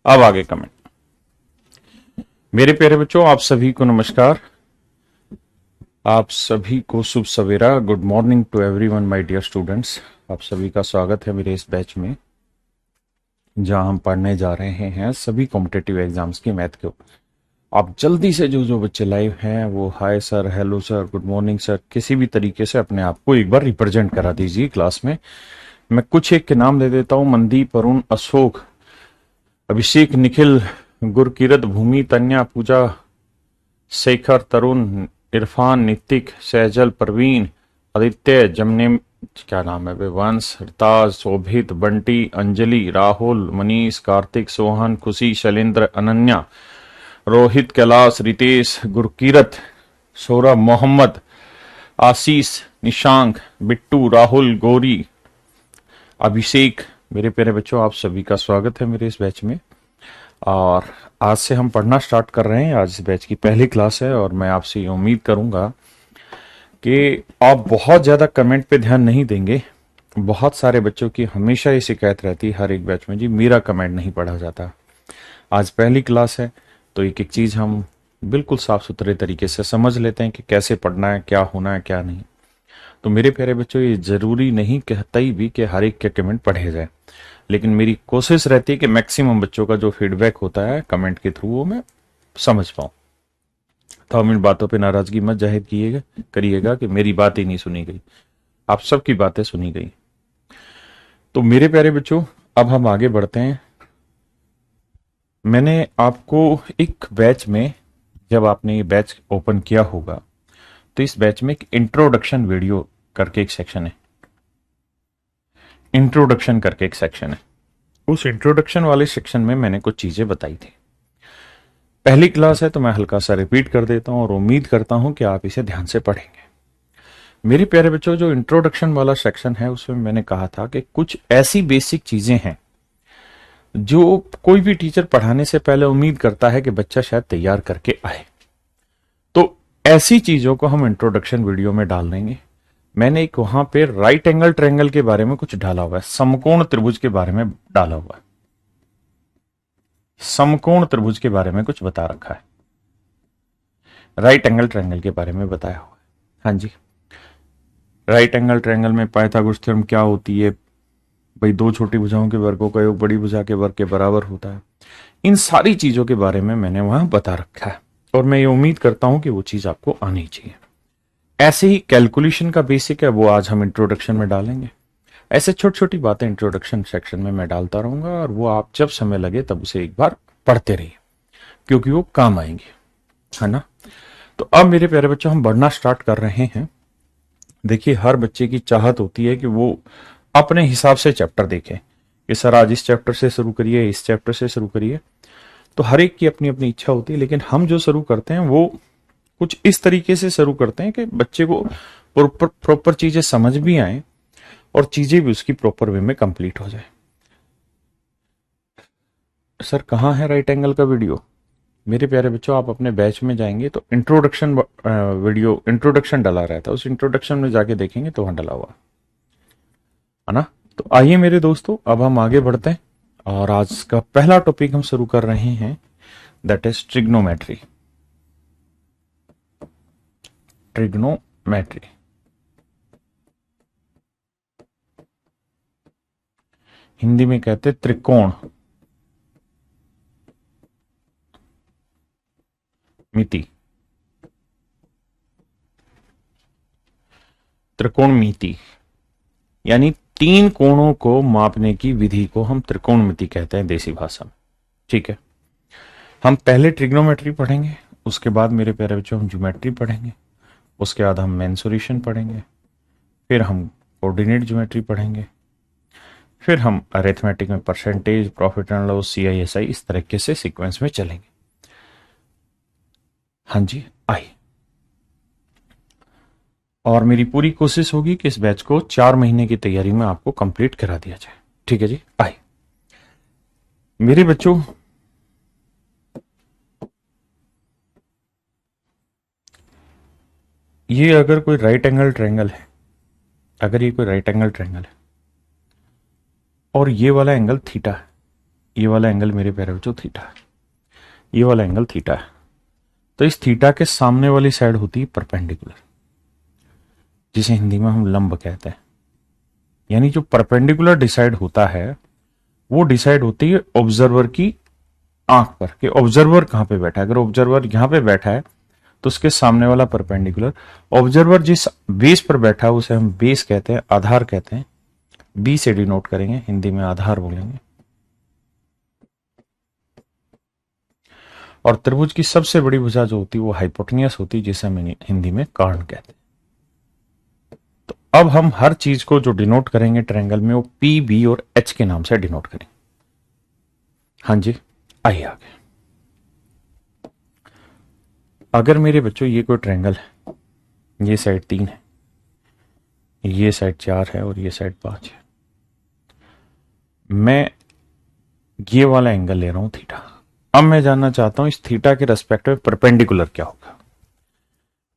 अब आगे कमेंट। मेरे प्यारे बच्चों, आप सभी को नमस्कार। आप सभी को शुभ सवेरा। Good morning to everyone my dear students. आप सभी का स्वागत है मेरे इस बैच में, जहां हम पढ़ने जा रहे हैं सभी कॉम्पिटेटिव एग्जाम्स की मैथ के ऊपर। आप जल्दी से जो जो बच्चे लाइव हैं वो hi sir, hello sir, good morning sir, किसी भी तरीके से अपने आप को एक बार रिप्रेजेंट करा दीजिए क्लास में। मैं कुछ एक के नाम दे देता हूं। मनदीप, अरुण, अशोक, अभिषेक, निखिल, गुरकीरत, भूमि, तन्या, पूजा, शेखर, तरुण, इरफान, नितिक, सैजल, प्रवीण, आदित्य, जमने, क्या नाम है, वंश, रिताज, शोभित, बंटी, अंजलि, राहुल, मनीष, कार्तिक, सोहन, खुशी, शैलेंद्र, अनन्या, रोहित, कैलाश, रितेश, गुरकीरत, सौरभ, मोहम्मद, आशीष, निशांक, बिट्टू, राहुल, गौरी, अभिषेक। मेरे प्यारे बच्चों, आप सभी का स्वागत है मेरे इस बैच में। और आज से हम पढ़ना स्टार्ट कर रहे हैं। आज इस बैच की पहली क्लास है और मैं आपसे ये उम्मीद करूंगा कि आप बहुत ज़्यादा कमेंट पे ध्यान नहीं देंगे। बहुत सारे बच्चों की हमेशा ये शिकायत रहती है हर एक बैच में, जी मेरा कमेंट नहीं पढ़ा जाता। आज पहली क्लास है तो एक एक चीज़ हम बिल्कुल साफ सुथरे तरीके से समझ लेते हैं कि कैसे पढ़ना है, क्या होना है, क्या नहीं। तो मेरे प्यारे बच्चों, ये जरूरी नहीं कहता ही भी कि हर एक के कमेंट पढ़े जाए, लेकिन मेरी कोशिश रहती है कि मैक्सिमम बच्चों का जो फीडबैक होता है कमेंट के थ्रू वो मैं समझ पाऊं। तो हम इन बातों पे नाराजगी मत जाहिर करिएगा कि मेरी बात ही नहीं सुनी गई। आप सबकी बातें सुनी गई। तो मेरे प्यारे बच्चों, अब हम आगे बढ़ते हैं। मैंने आपको एक बैच में, जब आपने ये बैच ओपन किया होगा तो इस बैच में एक इंट्रोडक्शन वीडियो करके एक सेक्शन है। इंट्रोडक्शन करके एक सेक्शन है। उस इंट्रोडक्शन वाले सेक्शन में मैंने कुछ चीजें बताई थी। पहली क्लास है तो मैं हल्का सा रिपीट कर देता हूं और उम्मीद करता हूं कि आप इसे ध्यान से पढ़ेंगे। मेरे प्यारे बच्चों, जो इंट्रोडक्शन वाला सेक्शन है उसमें मैंने कहा था कि कुछ ऐसी बेसिक चीजें हैं जो कोई भी टीचर पढ़ाने से पहले उम्मीद करता है कि बच्चा शायद तैयार करके आए। तो ऐसी चीजों को हम इंट्रोडक्शन वीडियो में डाल देंगे। मैंने एक वहां पे राइट एंगल ट्रायंगल के बारे में कुछ डाला हुआ है, समकोण त्रिभुज के बारे में डाला हुआ है। समकोण त्रिभुज के बारे में कुछ बता रखा है, राइट एंगल ट्रायंगल के बारे में बताया हुआ है। हाँ जी, राइट एंगल ट्रायंगल में पाइथागोरस थ्योरम क्या होती है, भाई दो छोटी भुजाओं के वर्गों का योग बड़ी भुजा के वर्ग के बराबर होता है। इन सारी चीजों के बारे में मैंने वहां बता रखा है और मैं ये उम्मीद करता हूं कि वो चीज आपको आनी चाहिए। ऐसे ही कैलकुलेशन का बेसिक है, वो आज हम इंट्रोडक्शन में डालेंगे। ऐसे छोटी छोटी बातें इंट्रोडक्शन सेक्शन में मैं डालता रहूंगा और वो आप जब समय लगे तब उसे एक बार पढ़ते रहिए, क्योंकि वो काम आएंगे, है ना। तो अब मेरे प्यारे बच्चों, हम बढ़ना स्टार्ट कर रहे हैं। देखिए, हर बच्चे की चाहत होती है कि वो अपने हिसाब से चैप्टर देखे कि सर आज इस चैप्टर से शुरू करिए, इस चैप्टर से शुरू करिए। तो हर एक की अपनी अपनी इच्छा होती है, लेकिन हम जो शुरू करते हैं वो कुछ इस तरीके से शुरू करते हैं कि बच्चे को प्रॉपर चीजें समझ भी आए और चीजें भी उसकी प्रॉपर वे में कंप्लीट हो जाए। सर कहाँ है राइट एंगल का वीडियो? मेरे प्यारे बच्चों, आप अपने बैच में जाएंगे तो इंट्रोडक्शन वीडियो, इंट्रोडक्शन डला रहता है, उस इंट्रोडक्शन में जाके देखेंगे तो वहां डला हुआ है ना। तो आइए मेरे दोस्तों, अब हम आगे बढ़ते हैं और आज का पहला टॉपिक हम शुरू कर रहे हैं, that is trigonometry. Trigonometry Hindi में कहते त्रिकोण मिति, त्रिकोणमिति, यानी तीन कोणों को मापने की विधि को हम त्रिकोणमिति कहते हैं देसी भाषा में। ठीक है, हम पहले ट्रिग्नोमेट्री पढ़ेंगे, उसके बाद मेरे प्यारे बच्चों हम ज्योमेट्री पढ़ेंगे, उसके बाद हम मेंसुरेशन पढ़ेंगे, फिर हम कोऑर्डिनेट ज्योमेट्री पढ़ेंगे, फिर हम अरिथमेटिक में percentage, profit and loss, CISI, इस तरीके से सीक्वेंस में चलेंगे। हाँ जी, आइए। और मेरी पूरी कोशिश होगी कि इस बैच को 4 महीने की तैयारी में आपको कंप्लीट करा दिया जाए। ठीक है जी, आइए मेरे बच्चों। ये अगर कोई राइट एंगल ट्रायंगल है, अगर ये कोई राइट एंगल ट्रायंगल है और ये वाला एंगल थीटा है, ये वाला एंगल मेरे प्यारे बच्चों थीटा है, ये वाला एंगल थीटा है। तो इस थीटा के सामने वाली साइड होती है परपेंडिकुलर, जिसे हिंदी में हम लंब कहते हैं। यानी जो परपेंडिकुलर डिसाइड होता है वो डिसाइड होती है ऑब्जर्वर की आंख पर, कि ऑब्जर्वर कहां पे बैठा है। अगर ऑब्जर्वर यहां पे बैठा है तो उसके सामने वाला परपेंडिकुलर, ऑब्जर्वर जिस बेस पर बैठा है उसे हम बेस कहते हैं, आधार कहते हैं। बी से डिनोट करेंगे, हिंदी में आधार बोलेंगे। और त्रिभुज की सबसे बड़ी भुजा जो होती है वो हाइपोटेनियस होती है, जिसे हम हिंदी में कर्ण कहते हैं। तो अब हम हर चीज को जो डिनोट करेंगे ट्रायंगल में वो पी, बी और एच के नाम से डिनोट करेंगे। हाँ जी, आइए आगे। अगर मेरे बच्चों ये कोई ट्रायंगल है, ये साइड 3 है, ये साइड 4 है और ये साइड 5 है, मैं ये वाला एंगल ले रहा हूं थीटा। अब मैं जानना चाहता हूं इस थीटा के रेस्पेक्ट में परपेंडिकुलर क्या होगा।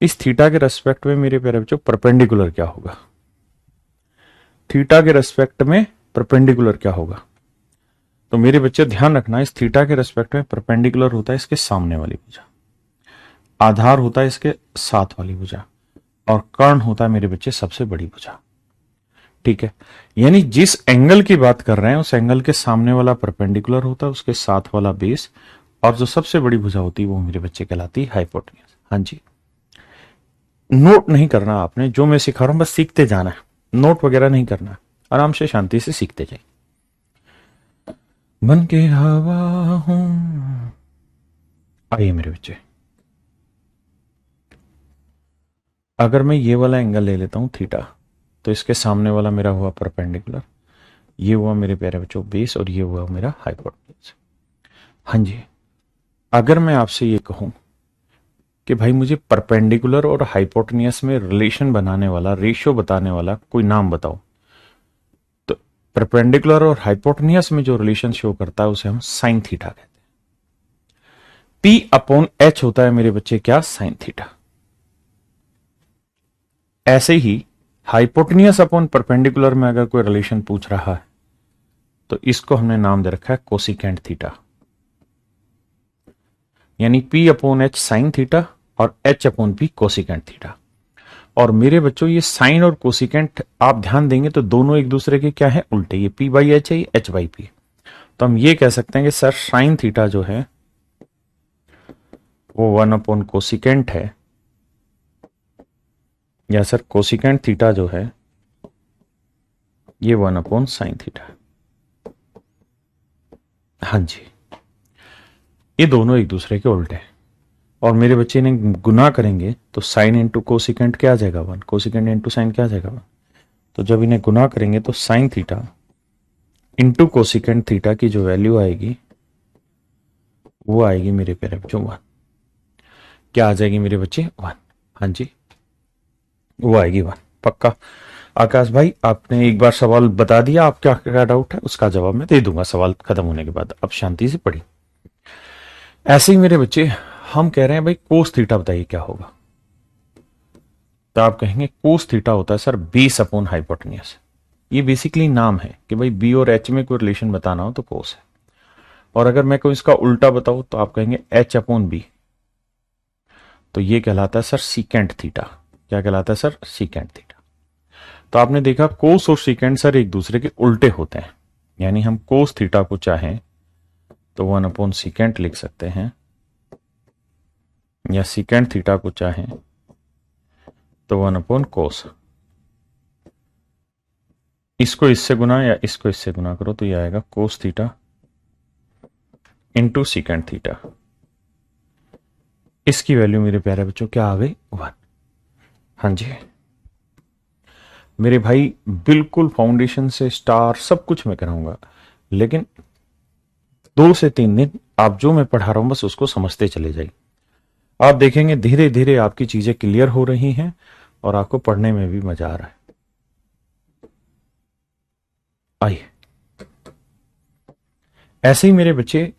इस थीटा के रेस्पेक्ट में मेरे प्यारे बच्चों परपेंडिकुलर क्या होगा, थीटा के रेस्पेक्ट में परपेंडिकुलर क्या होगा। तो मेरे बच्चे ध्यान रखना, इस थीटा के रेस्पेक्ट में परपेंडिकुलर होता है इसके सामने वाली भुजा, आधार होता है इसके साथ वाली भुजा, और कर्ण होता है मेरे बच्चे सबसे बड़ी भुजा। ठीक है, यानी जिस एंगल की बात कर रहे हैं उस एंगल के सामने वाला परपेंडिकुलर होता है, उसके साथ वाला बेस, और जो सबसे बड़ी भुजा होती है वो मेरे बच्चे कहलाती है हाइपोटेन्यूज। हाँ जी, नोट नहीं करना आपने, जो मैं सिखा रहा हूं बस सीखते जाना है, नोट वगैरह नहीं करना, आराम से शांति से सीखते जाइए। मन के हवा हूं, आइए मेरे बच्चे। अगर मैं ये वाला एंगल ले लेता हूं थीटा, तो इसके सामने वाला मेरा हुआ परपेंडिकुलर, ये हुआ मेरे प्यारे बच्चों बेस, और ये हुआ मेरा हाइपोटेन्यूज। हाँ जी, अगर मैं आपसे ये कहूं कि भाई मुझे परपेंडिकुलर और हाइपोटेन्यूज में रिलेशन बनाने वाला, रेशियो बताने वाला कोई नाम बताओ, तो परपेंडिकुलर और हाइपोटेन्यूज में जो रिलेशन शो करता है उसे हम साइन थीटा कहते हैं। P/H होता है मेरे बच्चे क्या, साइन थीटा। ऐसे ही हाइपोटेन्यूज अपॉन परपेंडिकुलर में अगर कोई रिलेशन पूछ रहा है तो इसको हमने नाम दे रखा है कोसिकेंट थीटा। यानी P/H साइन थीटा और H/P कोसिकेंट थीटा। और मेरे बच्चों ये साइन और कोसिकेंट आप ध्यान देंगे तो दोनों एक दूसरे के क्या है, उल्टे। ये P/H है, ये H/P। तो हम ये कह सकते हैं कि सर साइन थीटा जो है वो 1 कोसिकेंट है, या सर कोसिकेंट थीटा जो है ये 1 साइन थीटा। हाँ जी, ये दोनों एक दूसरे के उल्टे हैं। और मेरे बच्चे ने गुना करेंगे तो साइन इंटू कोसिकेंट क्या आ जाएगा 1, कोसिकेंट इंटू साइन क्या आ जाएगा 1। तो जब इन्हें गुना करेंगे तो sine theta into cosecant theta की जो वैल्यू आएगी वो आएगी मेरे प्यारे बच्चों 1। क्या आ जाएगी मेरे बच्चे, 1। हाँ जी, वो आएगी 1 पक्का। आकाश भाई आपने एक बार सवाल बता दिया, आप क्या क्या डाउट है उसका जवाब मैं दे दूंगा सवाल खत्म होने के बाद। अब शांति से पढ़ी। ऐसे ही मेरे बच्चे हम कह रहे हैं भाई कोस थीटा बताइए क्या होगा, तो आप कहेंगे कोस थीटा होता है सर बेस/, हाइपोटेन्यूज। ये बेसिकली नाम है कि भाई बी और एच में कोई रिलेशन बताना हो तो कोस है। और अगर मैं कोई इसका उल्टा बताऊं तो आप कहेंगे H/B, तो ये कहलाता है सर सीकेंट थीटा। क्या कहलाता है सर, सीकेंट थीटा। तो आपने देखा कोस और सीकेंट सर एक दूसरे के उल्टे होते हैं। यानी हम कोस थीटा को चाहें तो 1 सीकेंट लिख सकते हैं, या सीकेंट थीटा को चाहें तो 1 कोस। इसको इससे गुना या इसको इससे गुना करो तो ये आएगा cos theta into secant theta. इसकी वैल्यू मेरे प्यारे बच्चों क्या आ गई, 1। हाँ जी मेरे भाई, बिल्कुल फाउंडेशन से स्टार सब कुछ मैं कराऊंगा, लेकिन 2 से 3 दिन आप जो मैं पढ़ा रहा हूं बस उसको समझते चले जाइए। आप देखेंगे धीरे धीरे आपकी चीजें क्लियर हो रही हैं और आपको पढ़ने में भी मजा आ रहा है। आइए, ऐसे ही मेरे बच्चे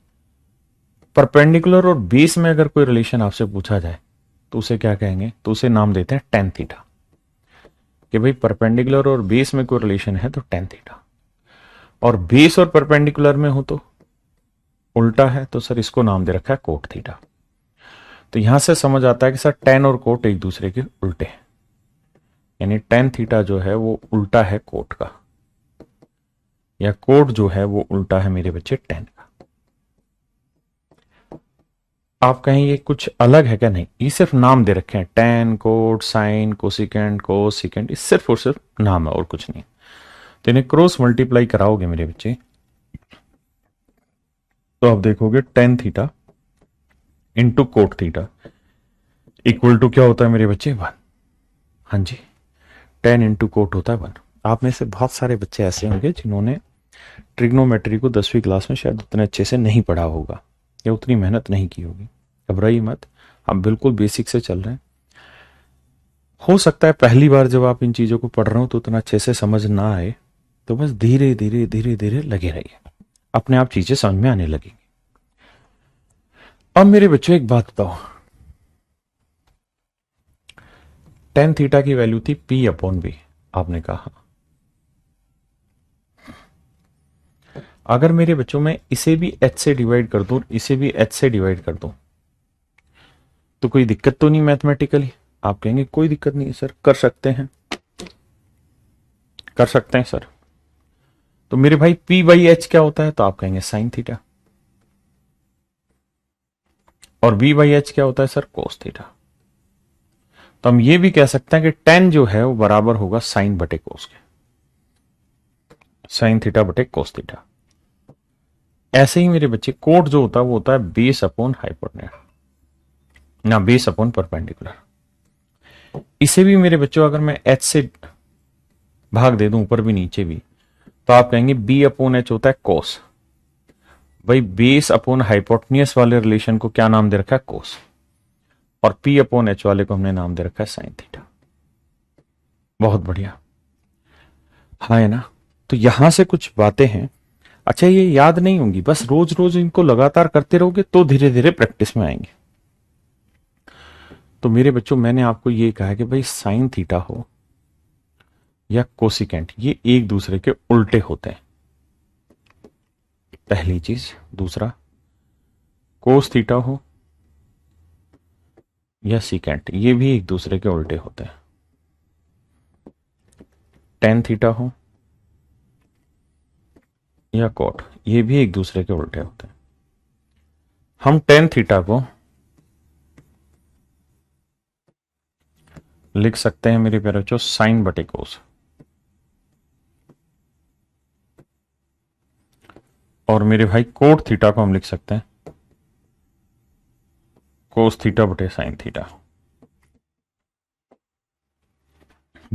परपेंडिकुलर और बेस में अगर कोई रिलेशन आपसे पूछा जाए तो उसे क्या कहेंगे, तो उसे नाम देते हैं टेन थीटा। कि भाई परपेंडिकुलर और बेस में कोई रिलेशन है तो टेन थीटा। और बेस और परपेंडिकुलर में हो तो उल्टा है तो सर इसको नाम दे रखा है कोट थीटा। तो यहां से समझ आता है कि सर टेन और कोट एक दूसरे के उल्टे हैं, यानी टेन थीटा जो है वो उल्टा है कोट का, या कोट जो है वो उल्टा है मेरे बच्चे टेन का। आप कहें ये कुछ अलग है क्या? नहीं, ये सिर्फ नाम दे रखे हैं, tan, cot, sine, cosecant, cosecant, ये सिर्फ और सिर्फ नाम है और कुछ नहीं। तो इन्हें क्रॉस मल्टीप्लाई कराओगे मेरे बच्चे तो आप देखोगे tan theta into cot theta equal to क्या होता है मेरे बच्चे? वन। हाँ जी, टेन इंटू कोट होता है वन। आप में से बहुत सारे बच्चे ऐसे होंगे जिन्होंने ट्रिग्नोमेट्री को 10वीं क्लास में शायद उतने अच्छे से नहीं पढ़ा होगा या उतनी मेहनत नहीं की होगी। घबराइए मत, आप बिल्कुल बेसिक से चल रहे हैं। हो सकता है पहली बार जब आप इन चीजों को पढ़ रहे हो तो उतना अच्छे से समझ ना आए, तो बस धीरे धीरे धीरे धीरे लगे रहिए, अपने आप चीजें समझ में आने लगेंगी। अब मेरे बच्चों एक बात बताओ, टेन थीटा की वैल्यू थी पी अपॉन बी, आपने कहा अगर मेरे बच्चों में इसे भी h से डिवाइड कर दूं, इसे भी h से डिवाइड कर दूं, तो कोई दिक्कत तो नहीं मैथमेटिकली? आप कहेंगे कोई दिक्कत नहीं है सर, कर सकते हैं, कर सकते हैं सर। तो मेरे भाई p बाई एच क्या होता है? तो आप कहेंगे साइन थीटा। और b बाई एच क्या होता है सर? Cos theta. तो हम ये भी कह सकते हैं कि टेन जो है वो बराबर होगा साइन बटे कोस के, साइन थीटा बटे कोस थीटा। ऐसे ही मेरे बच्चे कोट जो होता है वो होता है बेस अपॉन हाइपोटेन्यूज, ना बेस अपॉन परपेंडिकुलर। इसे भी मेरे बच्चों अगर मैं h से भाग दे दूं ऊपर भी नीचे भी, तो आप कहेंगे b अपॉन एच होता है कोस। भाई बेस अपॉन हाइपोटेन्यूज वाले रिलेशन को क्या नाम दे रखा है? कोस। और p अपॉन एच वाले को हमने नाम दे रखा है साइन थीटा। बहुत बढ़िया, हाँ है ना? तो यहां से कुछ बातें हैं, अच्छा ये याद नहीं होंगी, बस रोज रोज इनको लगातार करते रहोगे तो धीरे धीरे प्रैक्टिस में आएंगे। तो मेरे बच्चों मैंने आपको ये कहा है कि भाई साइन थीटा हो या कोसिकेंट, ये एक दूसरे के उल्टे होते हैं, पहली चीज। दूसरा, कोस थीटा हो या सीकेंट, ये भी एक दूसरे के उल्टे होते हैं। टेन थीटा हो या कोट, ये भी एक दूसरे के उल्टे होते हैं। हम टेन थीटा को लिख सकते हैं मेरे प्यारे बच्चों साइन बटे कोस, और मेरे भाई कोट थीटा को हम लिख सकते हैं कोस थीटा बटे साइन थीटा।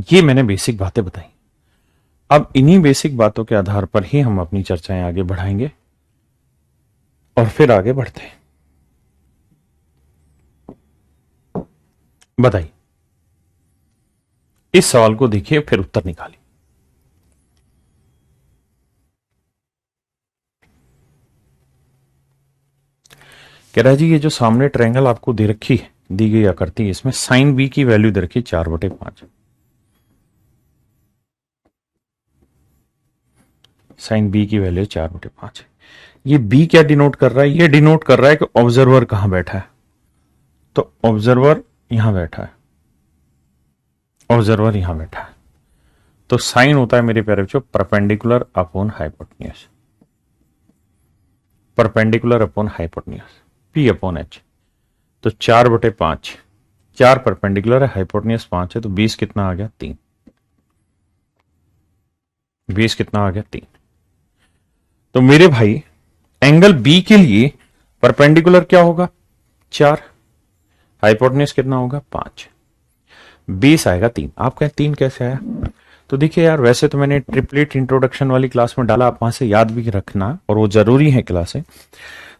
ये मैंने बेसिक बातें बताई। अब इन्हीं बेसिक बातों के आधार पर ही हम अपनी चर्चाएं आगे बढ़ाएंगे और फिर आगे बढ़ते हैं। बताइए, इस सवाल को देखिए फिर उत्तर निकालिए। कह रहा है जी ये जो सामने ट्रायंगल आपको दे रखी है, दी गई आकृति, इसमें साइन बी की वैल्यू दे रखी है 4/5। साइन बी की वैल्यू 4/5। ये बी क्या डिनोट कर रहा है? ये डिनोट कर रहा है कि ऑब्जर्वर कहां बैठा है। तो ऑब्जर्वर यहां बैठा है, ऑब्जर्वर यहां बैठा है। तो साइन होता है मेरे प्यारे बच्चों perpendicular upon hypotenuse, perpendicular upon hypotenuse, P upon H. तो 4/5, 4 परपेंडिकुलर है, हाइपोटेन्यूज 5 है, तो 20 कितना आ गया? 3। 20 कितना आ गया? 3। तो मेरे भाई एंगल बी के लिए परपेंडिकुलर क्या होगा? 4, हाइपोटेन्यूज कितना होगा? 5, 20 आएगा 3। आप कहें 3 कैसे आया? तो देखिए यार, वैसे तो मैंने ट्रिपलेट इंट्रोडक्शन वाली क्लास में डाला, आप वहां से याद भी रखना, और वो जरूरी है क्लासें।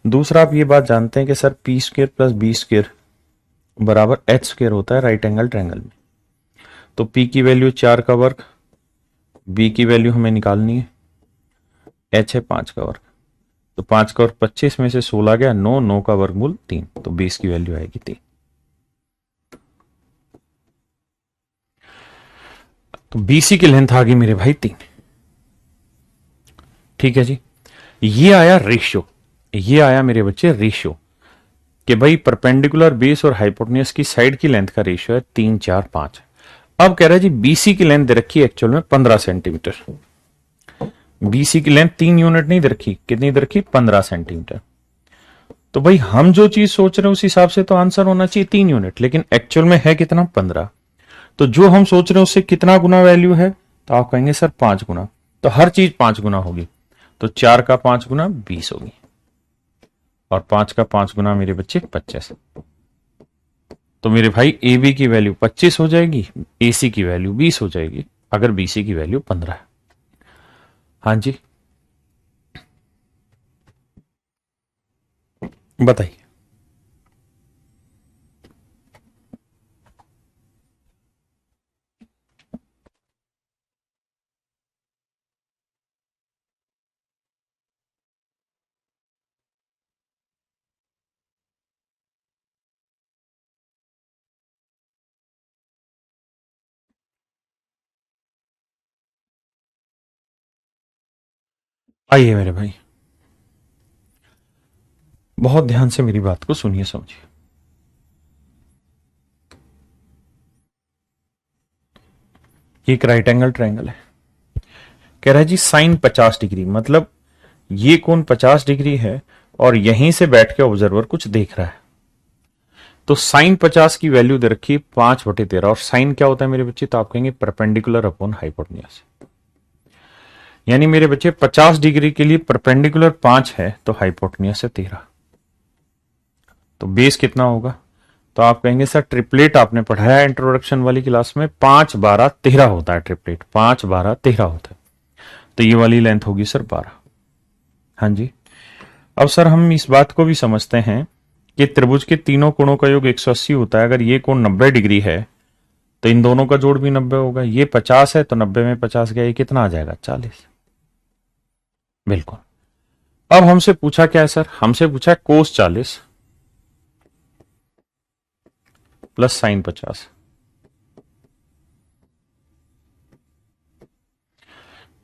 दूसरा, आप ये बात जानते हैं कि sir p square plus b square बराबर एच स्क्र होता है राइट एंगल ट्रायंगल में। तो पी की वैल्यू 4 का वर्ग, बी की वैल्यू हमें निकालनी है, एच है 5 का वर्ग। तो 5 का वर्ग 25 में से 16 गया 9, 9 का वर्गमूल 3, तो 20 की वैल्यू आएगी 3। तो बीसी की लेंथ आ गई मेरे भाई 3। ठीक है जी, ये आया रेशियो। ये आया मेरे बच्चे रेशियो कि भाई परपेंडिकुलर बेस और हाइपोटेन्यूज की साइड की लेंथ का रेशियो है 3 4 5। अब कह रहा है जी बीसी की लेंथ दे रखी है एक्चुअल में 15 सेंटीमीटर। बीसी की लेंथ 3 यूनिट नहीं दे रखी, कितनी दे रखी? 15 सेंटीमीटर। तो भाई हम जो चीज सोच रहे हैं उस हिसाब से तो आंसर होना चाहिए 3 यूनिट, लेकिन एक्चुअल में है कितना? 15। तो जो हम सोच रहे हैं उससे कितना गुना वैल्यू है? तो आप कहेंगे सर 5 गुना। तो हर चीज 5 गुना होगी, तो 4 का 5 गुना 20 होगी, और 5 का 5 गुना मेरे बच्चे 25। तो मेरे भाई ए बी की वैल्यू 25 हो जाएगी, ए सी की वैल्यू 20 हो जाएगी, अगर बी सी की वैल्यू 15 है। हाँ जी बताइए। आइए मेरे भाई, बहुत ध्यान से मेरी बात को सुनिए समझिए। ये एक राइट एंगल ट्रायंगल है। कह रहा है जी साइन 50 डिग्री, मतलब ये कोण 50 डिग्री है और यहीं से बैठ के ऑब्जर्वर कुछ देख रहा है। तो साइन 50 की वैल्यू दे रखी है 5/13, और साइन क्या होता है मेरे बच्चे? तो आप कहेंगे परपेंडिकुलर अपॉन हाइपोटेन्यूज। यानी मेरे बच्चे 50 डिग्री के लिए परपेंडिकुलर 5 है तो हाइपोटेन्यूज है 13। तो बेस कितना होगा? तो आप कहेंगे सर ट्रिपलेट आपने पढ़ाया इंट्रोडक्शन वाली क्लास में, 5 12 13 होता है ट्रिपलेट, 5 12 13 होता है। तो ये वाली लेंथ होगी सर 12। हाँ जी। अब सर हम इस बात को भी समझते हैं कि त्रिभुज के तीनों कोणों का योग 180 होता है। अगर ये कोण 90 डिग्री है तो इन दोनों का जोड़ भी 90 होगा। ये 50 है तो 90 में 50 गया, ये कितना आ जाएगा? 40। बिल्कुल। अब हमसे पूछा क्या है सर? हमसे पूछा है कोस 40 प्लस साइन 50।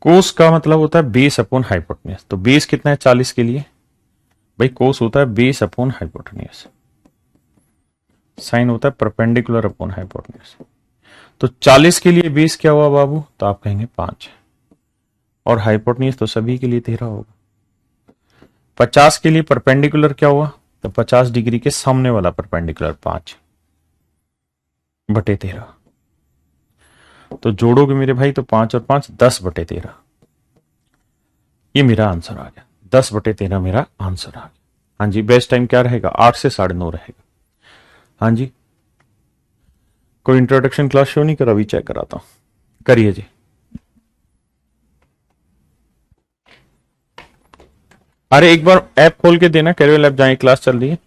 कोस का मतलब होता है बेस अपॉन हाइपोटेन्यूज। तो बेस कितना है 40 के लिए? भाई कोस होता है बेस अपॉन हाइपोटेन्यूज, साइन होता है परपेंडिकुलर अपॉन हाइपोटेन्यूज। तो 40 के लिए बेस क्या हुआ बाबू? तो आप कहेंगे 5, और हाइपोटेन्यूज तो सभी के लिए 13 होगा। 50 के लिए परपेंडिकुलर क्या हुआ? तो 50 डिग्री के सामने वाला परपेंडिकुलर 5/13। तो जोड़ोगे मेरे भाई तो 5 और 5 10/13। ये मेरा आंसर आ गया, 10/13 मेरा आंसर आ गया। हाँ जी। बेस्ट टाइम क्या रहेगा? 8 से 9:30 रहेगा। हाँ जी। कोई इंट्रोडक्शन क्लास शो नहीं करा? अभी चेक कराता हूं, करिए जी। अरे एक बार ऐप खोल के देना, कैरियर लैब जहां क्लास चल रही है।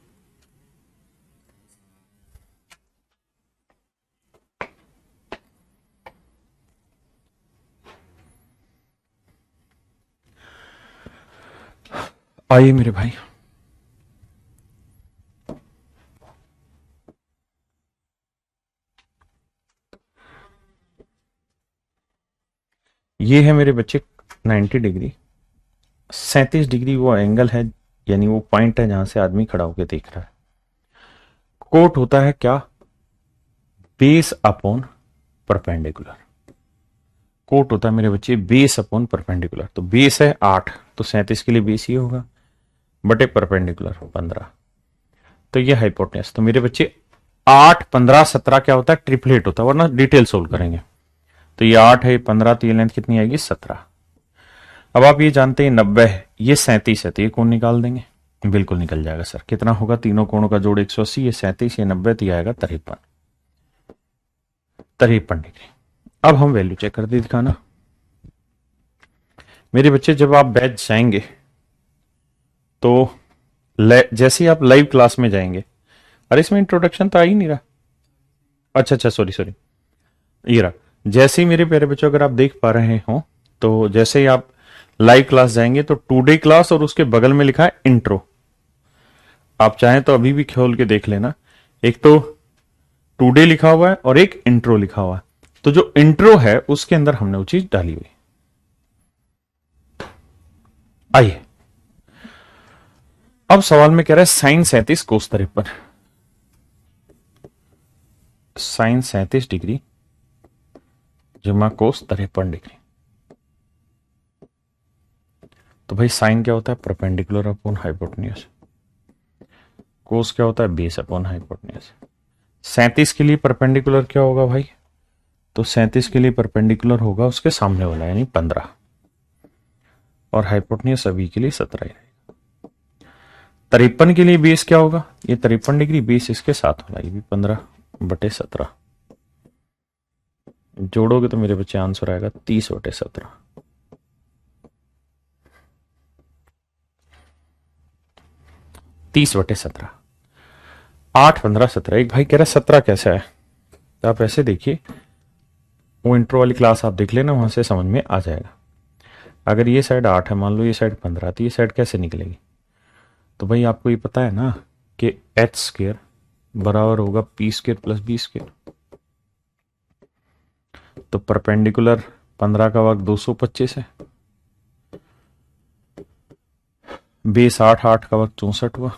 आइए मेरे भाई, ये है मेरे बच्चे 90 डिग्री। 37 डिग्री वो एंगल है, यानी वो पॉइंट है जहां से आदमी खड़ा होकर देख रहा है। कोट होता है क्या? Base upon perpendicular. कोट होता है मेरे बच्चे बेस अपॉन परपेंडिकुलर। तो बेस है 8, तो 37 के लिए बेस ही होगा, बटे परपेंडिकुलर 15। तो ये हाइपोटेन्यूज। तो मेरे बच्चे 8 15 17 क्या होता है? ट्रिपलेट होता है, वरना डिटेल सोल्व करेंगे। तो ये 8 है, 15, तो ये लेंथ कितनी आएगी? 17। अब आप ये जानते हैं 90 है, ये 37 है, तो ये कोण निकाल देंगे। बिल्कुल निकल जाएगा सर। कितना होगा? तीनों कोणों का जोड़ 180, ये 37, ये 90, तो ये आएगा 53 डिग्री। अब हम वैल्यू चेक कर दे दिखाना मेरे बच्चे। जब आप बैच जाएंगे तो जैसे ही आप लाइव क्लास में जाएंगे, अरे इसमें इंट्रोडक्शन तो आ ही नहीं रहा। अच्छा अच्छा, सॉरी सॉरी, ये रहा। जैसे ही मेरे प्यारे बच्चों अगर आप देख पा रहे हो, तो जैसे ही आप लाइव क्लास जाएंगे तो टुडे क्लास और उसके बगल में लिखा है इंट्रो। आप चाहें तो अभी भी खोल के देख लेना। एक तो टुडे लिखा हुआ है और एक इंट्रो लिखा हुआ है। तो जो इंट्रो है उसके अंदर हमने वो चीज डाली हुई। आइए, अब सवाल में कह रहा है साइन 37 कोस 53, साइन 37 डिग्री जमा कोस 53 डिग्री। तो भाई साइन क्या होता है? Perpendicular upon hypotenuse. कोस क्या होता है? Base upon hypotenuse. 37 के लिए परपेंडिकुलर क्या होगा भाई? तो 37 के लिए परपेंडिकुलर होगा उसके सामने वाला यानी 15, और हाइपोटेन्यूज अभी के लिए 17 है। 53 के लिए बेस क्या होगा? ये 53 डिग्री बेस इसके साथ होगा, ये भी 15/17। जोड़ोगे तो मेरे बच्चे आंसर आएगा 30/17। 30/17। 8, 15, 17। एक भाई कह रहा है 17 कैसे है? तो आप ऐसे देखिए, वो इंट्रो वाली क्लास आप देख लेना, वहां से समझ में आ जाएगा। अगर ये साइड 8 है, मान लो ये साइड 15, तो ये साइड कैसे निकलेगी? तो भाई आपको ये पता है ना कि एच स्क्र बराबर होगा p square plus b square. तो परपेंडिकुलर 15 का वर्ग 225 है, बेस 8, 8 का वर्ग 64 हुआ।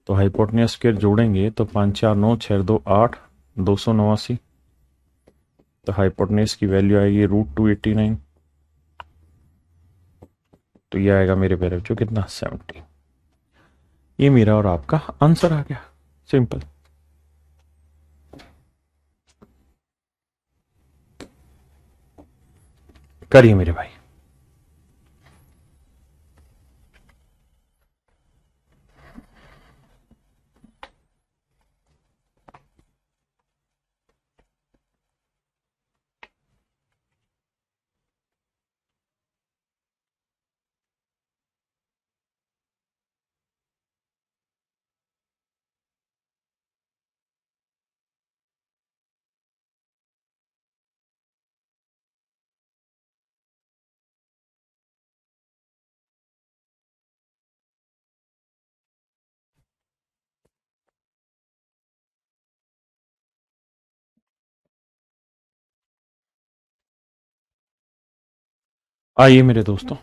तो हाइपोटेन्यूज स्क्वायर जोड़ेंगे तो 5 4 9 6 2 8, 289। तो हाइपोटेन्यूज की वैल्यू आएगी √289। तो ये आएगा मेरे प्यारे बच्चों कितना? 70। ये मेरा और आपका आंसर आ गया, सिंपल। करिए मेरे भाई। आइए मेरे दोस्तों,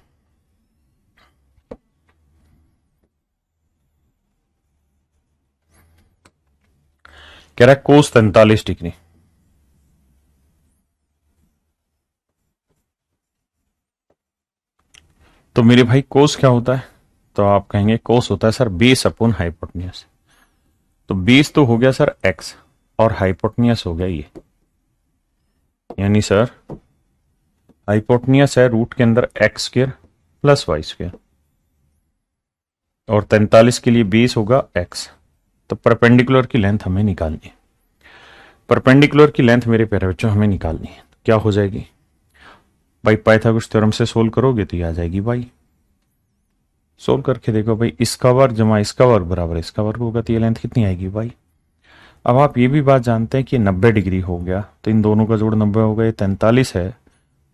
कह रहा है कोस 43 डिग्री। तो मेरे भाई कोस क्या होता है? तो आप कहेंगे कोस होता है सर बेस अपॉन हाइपोटेन्यूज। तो बेस तो हो गया सर एक्स, और हाइपोटेन्यूज हो गया ये, यानी सर हाइपोटेन्यूज है रूट के अंदर x square plus y square, और 43 के लिए बेस होगा एक्स। तो परपेंडिकुलर की लेंथ हमें निकालनी है। परपेंडिकुलर की लेंथ मेरे प्यारे बच्चों हमें निकालनी है। क्या हो जाएगी भाई? पाइथागोरस थ्योरम से सोल्व करोगे तो ये आ जाएगी भाई। सोल्व करके देखो भाई, इसका वर्ग जमा इसका वर्ग बराबर इसका वर्ग होगा, तो ये लेंथ कितनी आएगी भाई? अब आप ये भी बात जानते हैं कि 90 डिग्री हो गया, तो इन दोनों का जोड़ 90 हो गया, ये 43 है,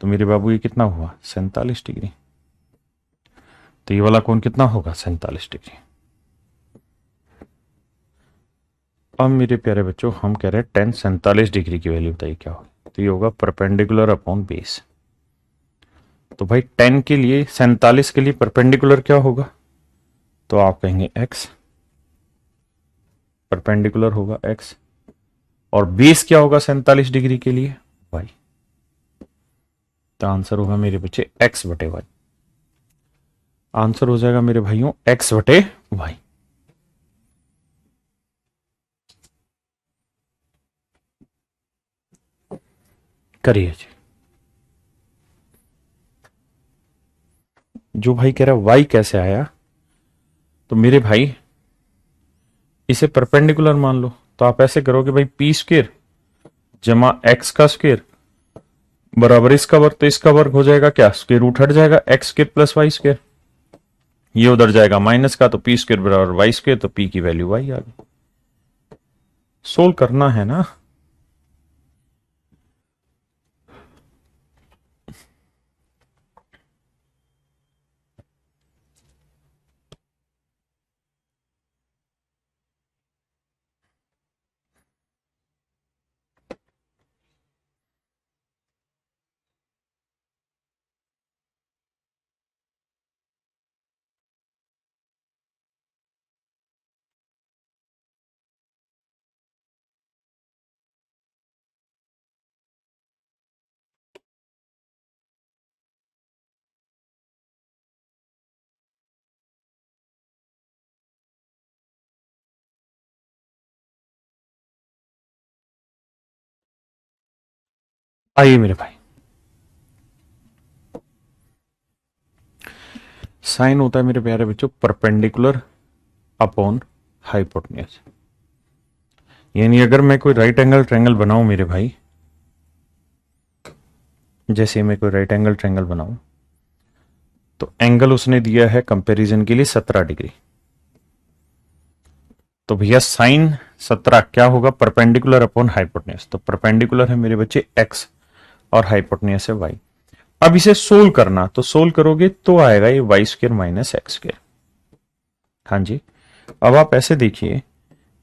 तो मेरे बाबू ये कितना हुआ? 47 डिग्री। तो ये वाला कोण कितना होगा? 47 डिग्री। अब मेरे प्यारे बच्चों हम कह रहे हैं 47 डिग्री की वैल्यू बताइए क्या होगी? तो ये होगा परपेंडिकुलर अपॉन बेस। तो भाई 10 के लिए 47 के लिए परपेंडिकुलर क्या होगा? तो आप कहेंगे एक्स, परपेंडिकुलर होगा एक्स, और बेस क्या होगा 47 डिग्री के लिए? वाई। तो आंसर होगा मेरे बच्चे एक्स बटे वाई। आंसर हो जाएगा मेरे भाइयों एक्स बटे वाई। करिए जी। जो भाई कह रहा है वाई कैसे आया, तो मेरे भाई इसे परपेंडिकुलर मान लो। तो आप ऐसे करोगे भाई पी स्क्र जमा एक्स का स्क्र बराबर इसका वर्ग, तो इसका वर्ग हो जाएगा क्या? स्क्र रूट हट जाएगा, x square plus y square, ये उधर जाएगा माइनस का, तो पी स्क्र बराबर वाई स्क्र, तो पी की वैल्यू वाई आ गई। सोल्व करना है ना। आइए मेरे भाई, साइन होता है मेरे प्यारे बच्चों परपेंडिकुलर अपॉन हाइपोटेन्यूज। यानी अगर मैं कोई राइट एंगल ट्रायंगल बनाऊं मेरे भाई, जैसे मैं कोई राइट एंगल ट्रायंगल बनाऊं तो एंगल उसने दिया है कंपैरिजन के लिए 17 डिग्री। तो भैया साइन 17 क्या होगा? Perpendicular upon hypotenuse. तो परपेंडिकुलर है मेरे बच्चे एक्स और हाइपोटेन्यूज है वाई। अब इसे सोल्व करना, तो सोल्व करोगे तो आएगा ये y square minus x square. हाँ जी। अब आप ऐसे देखिए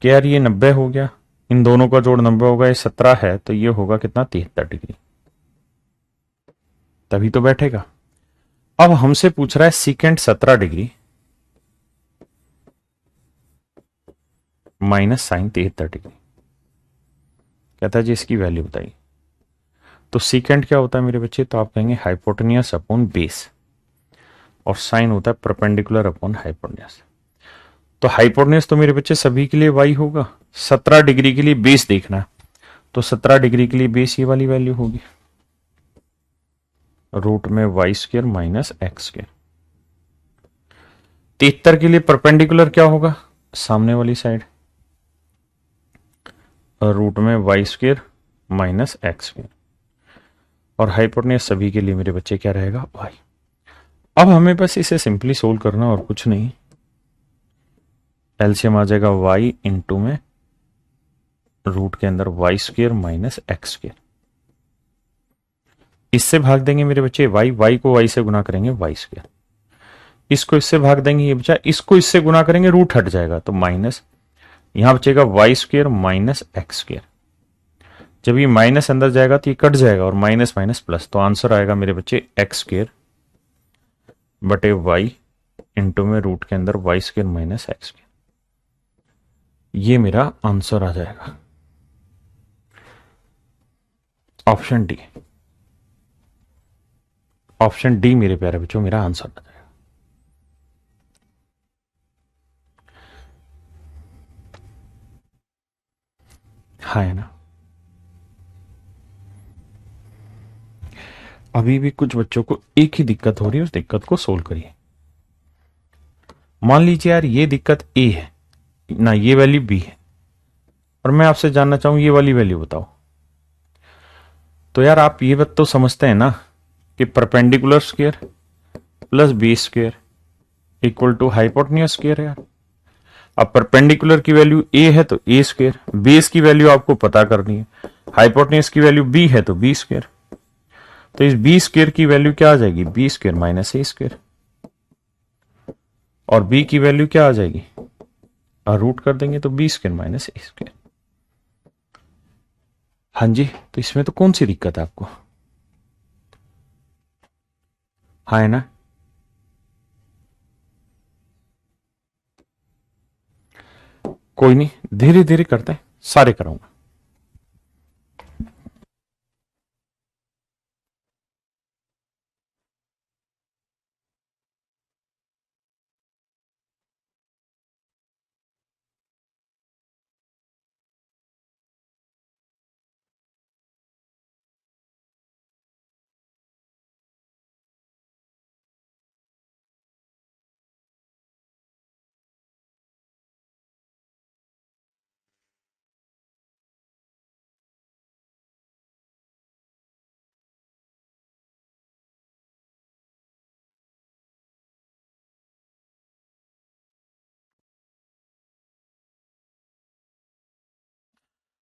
कि यार ये 90 हो गया, इन दोनों का जोड़ 90 होगा, ये 17 है तो ये होगा कितना? 73 डिग्री। तभी तो बैठेगा। अब हमसे पूछ रहा है secant 17 degree minus sine 73 degree. कहता है जी इसकी वैल्यू बताइए। तो सीकेंट क्या होता है मेरे बच्चे? तो आप कहेंगे हाइपोटेन्यूज अपॉन बेस, और साइन होता है परपेंडिकुलर अपॉन हाइपोटेन्यूज। तो हाइपोटेन्यूज तो मेरे बच्चे सभी के लिए वाई होगा, 17 डिग्री के लिए बेस देखना है, तो 17 डिग्री के लिए बेस ये वाली वैल्यू होगी, रूट में y square minus x square. 73 के लिए परपेंडिकुलर क्या होगा? सामने वाली साइड, रूट में y square minus x square. और हाइपोटेन्यूज सभी के लिए मेरे बच्चे क्या रहेगा? वाई। अब हमें बस इसे सिंपली सोल्व करना और कुछ नहीं। एलसीएम आ जाएगा वाई इंटू में रूट के अंदर y square minus x square. इससे भाग देंगे मेरे बच्चे वाई, वाई को वाई से गुना करेंगे वाई स्क्र, इसको इससे भाग देंगे ये बचा, इसको इससे गुना करेंगे रूट हट जाएगा तो माइनस, यहां बचेगा y square minus x square. जब ये माइनस अंदर जाएगा तो ये कट जाएगा और माइनस माइनस प्लस, तो आंसर आएगा मेरे बच्चे एक्स स्क्र बटे वाई इंटू में रूट के अंदर y square minus x square. ये मेरा आंसर आ जाएगा ऑप्शन डी। ऑप्शन डी मेरे प्यारे बच्चों मेरा आंसर आ जाएगा। हाँ है ना। अभी भी कुछ बच्चों को एक ही दिक्कत हो रही है, उस दिक्कत को सोल्व करिए। मान लीजिए यार ये दिक्कत ए है ना, ये वैल्यू बी है, और मैं आपसे जानना चाहूं ये वाली वैल्यू बताओ। तो यार आप ये बात तो समझते हैं ना कि perpendicular square plus B square equal to hypotenuse square है यार। अब परपेंडिकुलर की वैल्यू ए है तो ए स्क्वायर, बेस की वैल्यू आपको पता करनी है, हाइपोटेन्यूज की वैल्यू बी है तो बी स्क्वायर। तो इस बी स्क्वायर की वैल्यू क्या आ जाएगी? बी स्क्वायर माइनस ए स्क्वायर। और बी की वैल्यू क्या आ जाएगी? और रूट कर देंगे तो बी स्क्वायर माइनस ए स्क्वायर। हाँ जी। तो इसमें तो कौन सी दिक्कत है आपको? हाँ है ना। कोई नहीं, धीरे धीरे करते हैं, सारे कराऊंगा।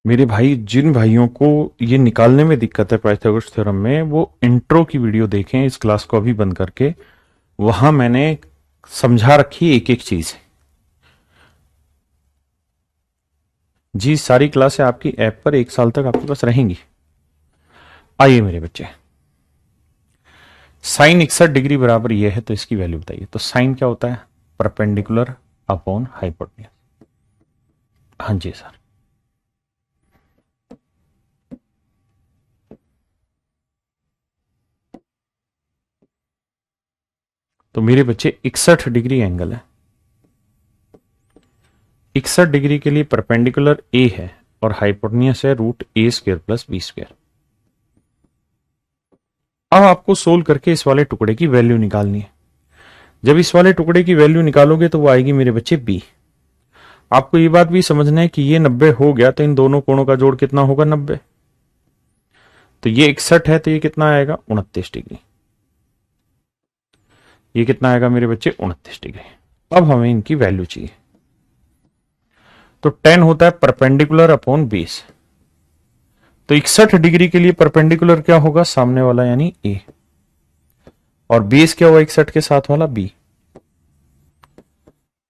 मेरे भाई, जिन भाइयों को ये निकालने में दिक्कत है पाइथागोरस थ्योरम में, वो इंट्रो की वीडियो देखें इस क्लास को अभी बंद करके। वहां मैंने समझा रखी एक एक चीज। जी सारी क्लासें आपकी ऐप पर 1 साल तक आपके पास रहेंगी। आइए मेरे बच्चे, साइन 61 डिग्री बराबर ये है तो इसकी वैल्यू बताइए। तो साइन क्या होता है? Perpendicular upon hypotenuse. हाँ जी सर। तो मेरे बच्चे 61 डिग्री एंगल है, 61 डिग्री के लिए परपेंडिकुलर ए है और हाइपोटेन्यूज है रूट ए स्क्वायर प्लस बी स्क्वायर। अब आपको सोल्व करके इस वाले टुकड़े की वैल्यू निकालनी है। जब इस वाले टुकड़े की वैल्यू निकालोगे तो वो आएगी मेरे बच्चे बी। आपको ये बात भी समझना है कि ये 90 हो गया तो इन दोनों कोणों का जोड़ कितना होगा 90। तो ये 61 है तो ये कितना आएगा 29 डिग्री। ये कितना आएगा मेरे बच्चे 29 डिग्री। अब हमें इनकी वैल्यू चाहिए। तो 10 होता है परपेंडिकुलर अपॉन बेस। तो 61 डिग्री के लिए परपेंडिकुलर क्या होगा सामने वाला यानी ए, और बेस क्या हुआ 61 के साथ वाला बी।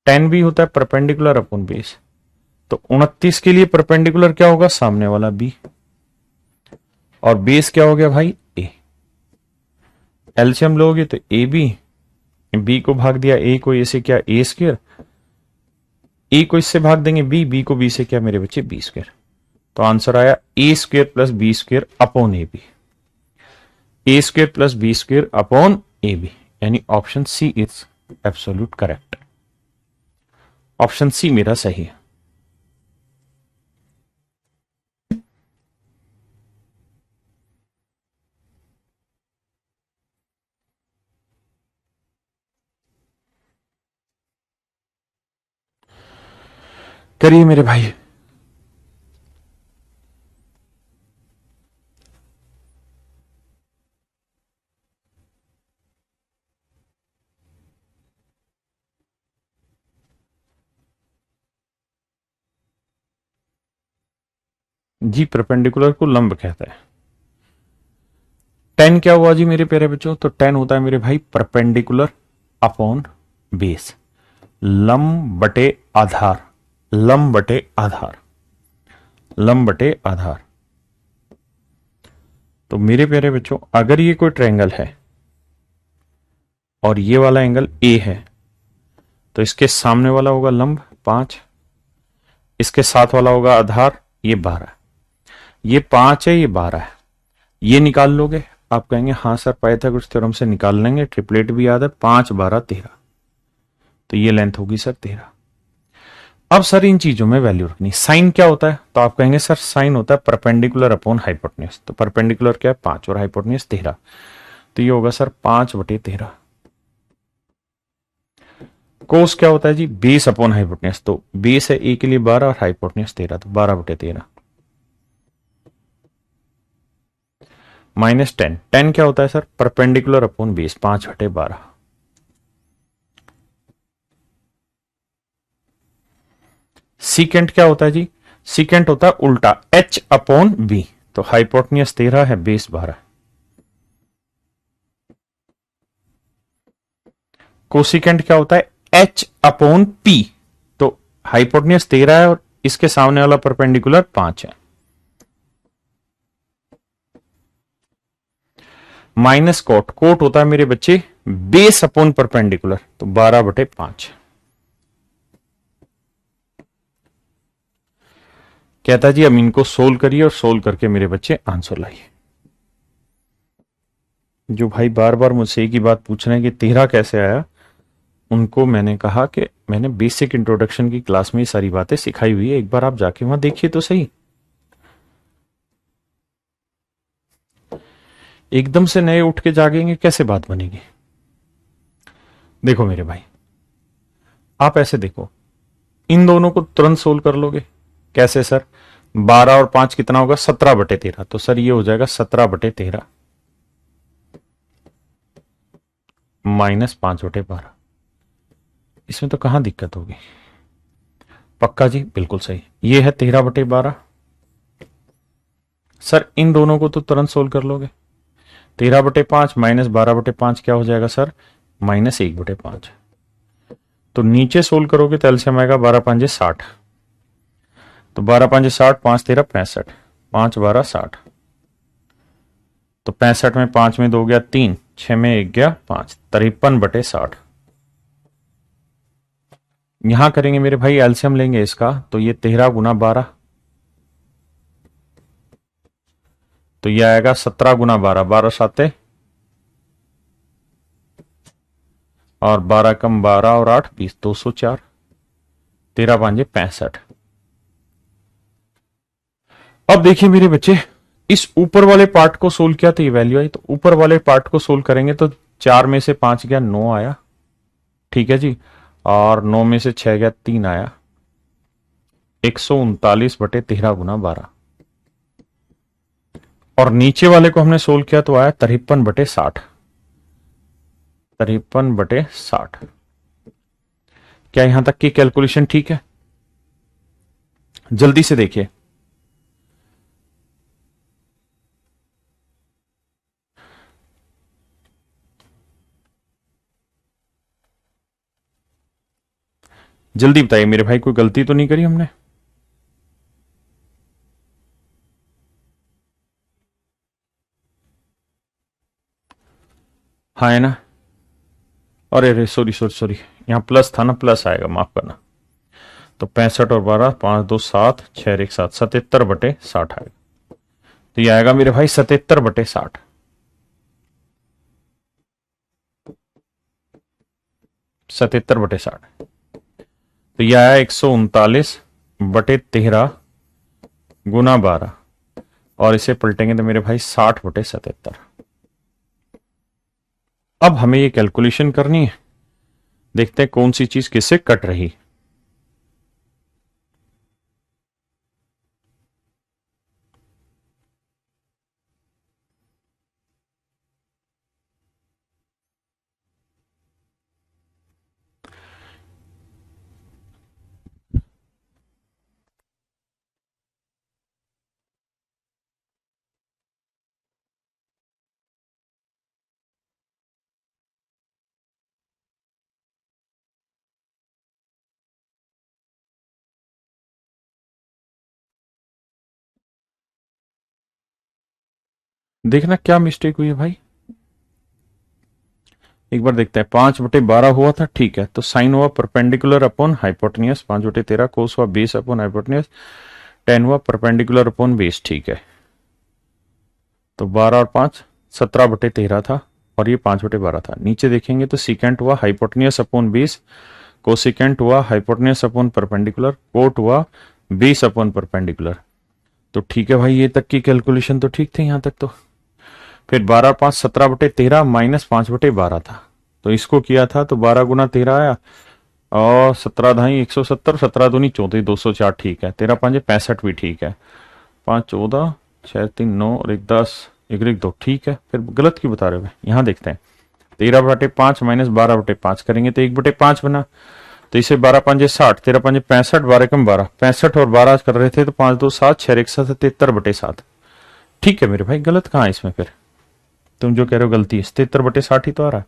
10 भी होता है परपेंडिकुलर अपॉन बेस। तो 29 के लिए परपेंडिकुलर क्या होगा सामने वाला बी, और बेस क्या हो गया भाई ए। एलसीएम लोगे तो ए बी को भाग दिया ए को, ए से क्या ए स्क्वायर, ए को इससे भाग देंगे बी को बी से क्या मेरे बच्चे बी स्क्वायर। तो आंसर आया A square plus B square upon A B. A square plus B square upon A B, यानी option C is absolute correct. Option C मेरा सही है। करिए मेरे भाई। जी परपेंडिकुलर को लंब कहता है। 10 क्या हुआ जी मेरे प्यारे बच्चों, तो 10 होता है मेरे भाई परपेंडिकुलर अपॉन बेस, लंब बटे आधार, लंब बटे आधार, लंब बटे आधार। तो मेरे प्यारे बच्चों अगर ये कोई ट्रायंगल है और ये वाला एंगल ए है, तो इसके सामने वाला होगा लंब 5, इसके साथ वाला होगा आधार ये 12, ये 5 है ये 12 है। ये निकाल लोगे, आप कहेंगे हाँ सर पाइथागोरस थ्योरम से निकाल लेंगे, ट्रिपलेट भी याद है, 5 12 13, तो ये लेंथ होगी सर 13। अब सर इन चीजों में वैल्यू रखनी। साइन क्या होता है, तो आप कहेंगे सर साइन होता है परपेंडिकुलर अपॉन हाइपोटेन्यूज। तो परपेंडिकुलर क्या है 5 और हाइपोटेन्यूज 13, तो ये होगा सर 5/13। कोस क्या होता है जी बेस अपॉन हाइपोटेन्यूज, तो बेस है ए के लिए 12 और हाइपोटेन्यूज 13, तो 12/13। -10, 10 क्या होता है sir perpendicular upon base 5/12। Secant क्या होता है जी, सीकेंट होता है उल्टा h अपॉन बी, तो हाइपोटेन्यूज 13 है बेस 12। कोसिकेंट क्या होता है h अपॉन p, तो हाइपोटेन्यूज 13 है और इसके सामने वाला परपेंडिकुलर 5 है। माइनस कोट, कोट होता है मेरे बच्चे बेस अपॉन परपेंडिकुलर, तो 12/5। कहता जी अब इनको सोल्व करिए और सोल्व करके मेरे बच्चे आंसर लाइए। जो भाई बार बार मुझसे एक ही बात पूछ रहे हैं कि 13 कैसे आया, उनको मैंने कहा कि मैंने बेसिक इंट्रोडक्शन की क्लास में ये सारी बातें सिखाई हुई है, एक बार आप जाके वहां देखिए तो सही। एकदम से नए उठ के जागेंगे कैसे बात बनेगी। देखो मेरे भाई आप ऐसे देखो, इन दोनों को तुरंत सोल्व कर लोगे। कैसे सर, 12 और 5 कितना होगा 17/13, तो सर ये हो जाएगा 17/13 -5/12। इसमें तो कहां दिक्कत होगी, पक्का जी बिल्कुल सही। ये है 13/12। सर इन दोनों को तो तुरंत सोल्व कर लोगे। 13/5 -12/5 क्या हो जाएगा सर -1/5। तो नीचे सोल्व करोगे तो एलसीएम आएगा 12 5 60, तो 12 5 60, 5 13 65, 5 12 60, तो 65 में 5 में 2 गया 3, 6 में 1 गया 5, 53/60। यहां करेंगे मेरे भाई एलसीएम लेंगे इसका, तो ये 13 गुना 12, तो ये आएगा 17 गुना 12, 12 7 और 12 कम 12 और 8 20, 204, 13 5 65। अब देखिए मेरे बच्चे इस ऊपर वाले पार्ट को सोल्व किया तो ये वैल्यू आई, तो ऊपर वाले पार्ट को सोल्व करेंगे तो 4 में से 5 गया 9 आया, ठीक है जी, और 9 में से 6 गया 3 आया, 139/13 × 12। और नीचे वाले को हमने सोल्व किया तो आया 53/60, 53/60। क्या यहां तक की कैलकुलेशन ठीक है? जल्दी से देखिए। जल्दी बताइए मेरे भाई, कोई गलती तो नहीं करी हमने? हाँ है ना? अरे अरे सॉरी सॉरी सॉरी, यहाँ प्लस था ना, प्लस आएगा, माफ करना। तो 65 और 12, 5 2 7, 6 1 7, 77/60 आएगा। तो ये आएगा मेरे भाई 77/60। 77/60। तो ये आया 139/13 × 12, और इसे पलटेंगे तो मेरे भाई 60/77। अब हमें ये कैलकुलेशन करनी है, देखते हैं कौन सी चीज किससे कट रही। देखना क्या मिस्टेक हुई है भाई, एक बार देखते हैं। 5/12 हुआ था, ठीक है, तो साइन हुआ परपेंडिकुलर अपॉन हाइपोटेनियस, 5/13 कोस हुआ बेस अपॉन हाइपोटेनियस, टेन हुआ परपेंडिकुलर अपॉन बेस, ठीक है। तो 12 और 5 17/13 था, और ये 5/12 था। नीचे देखेंगे तो सीकेंट हुआ हाइपोटेनियस अपॉन बेस, कोसिकेंट हुआ हाइपोटेनियस अपॉन परपेंडिकुलर, कोट हुआ बेस अपॉन परपेंडिकुलर। तो ठीक है भाई, ये तक की कैलकुलेशन तो ठीक थी यहां तक। तो फिर 12 और 5 17/13 माइनस 5/12 था, तो इसको किया था तो 12 × 13 आया, और 17 ढाई 170, 17 दूनी 34, 204, ठीक है। 13 5 65 भी ठीक है। 5 14, 6 3 9 और 1 10, 1 1 2, ठीक है। फिर गलत क्यों बता रहे हो? यहाँ देखते हैं। 13/5 माइनस 12/5 करेंगे तो 1/5 बना, तो इसे 12 5 60, 13 5 65, 12 कम 12, 65 और 12 कर रहे थे, तो 5 2 7, 6 1 7, 73/7। ठीक है मेरे भाई, गलत कहाँ है इसमें? फिर तुम जो कह रहे हो गलती है, 73/60 ही तो आ रहा है,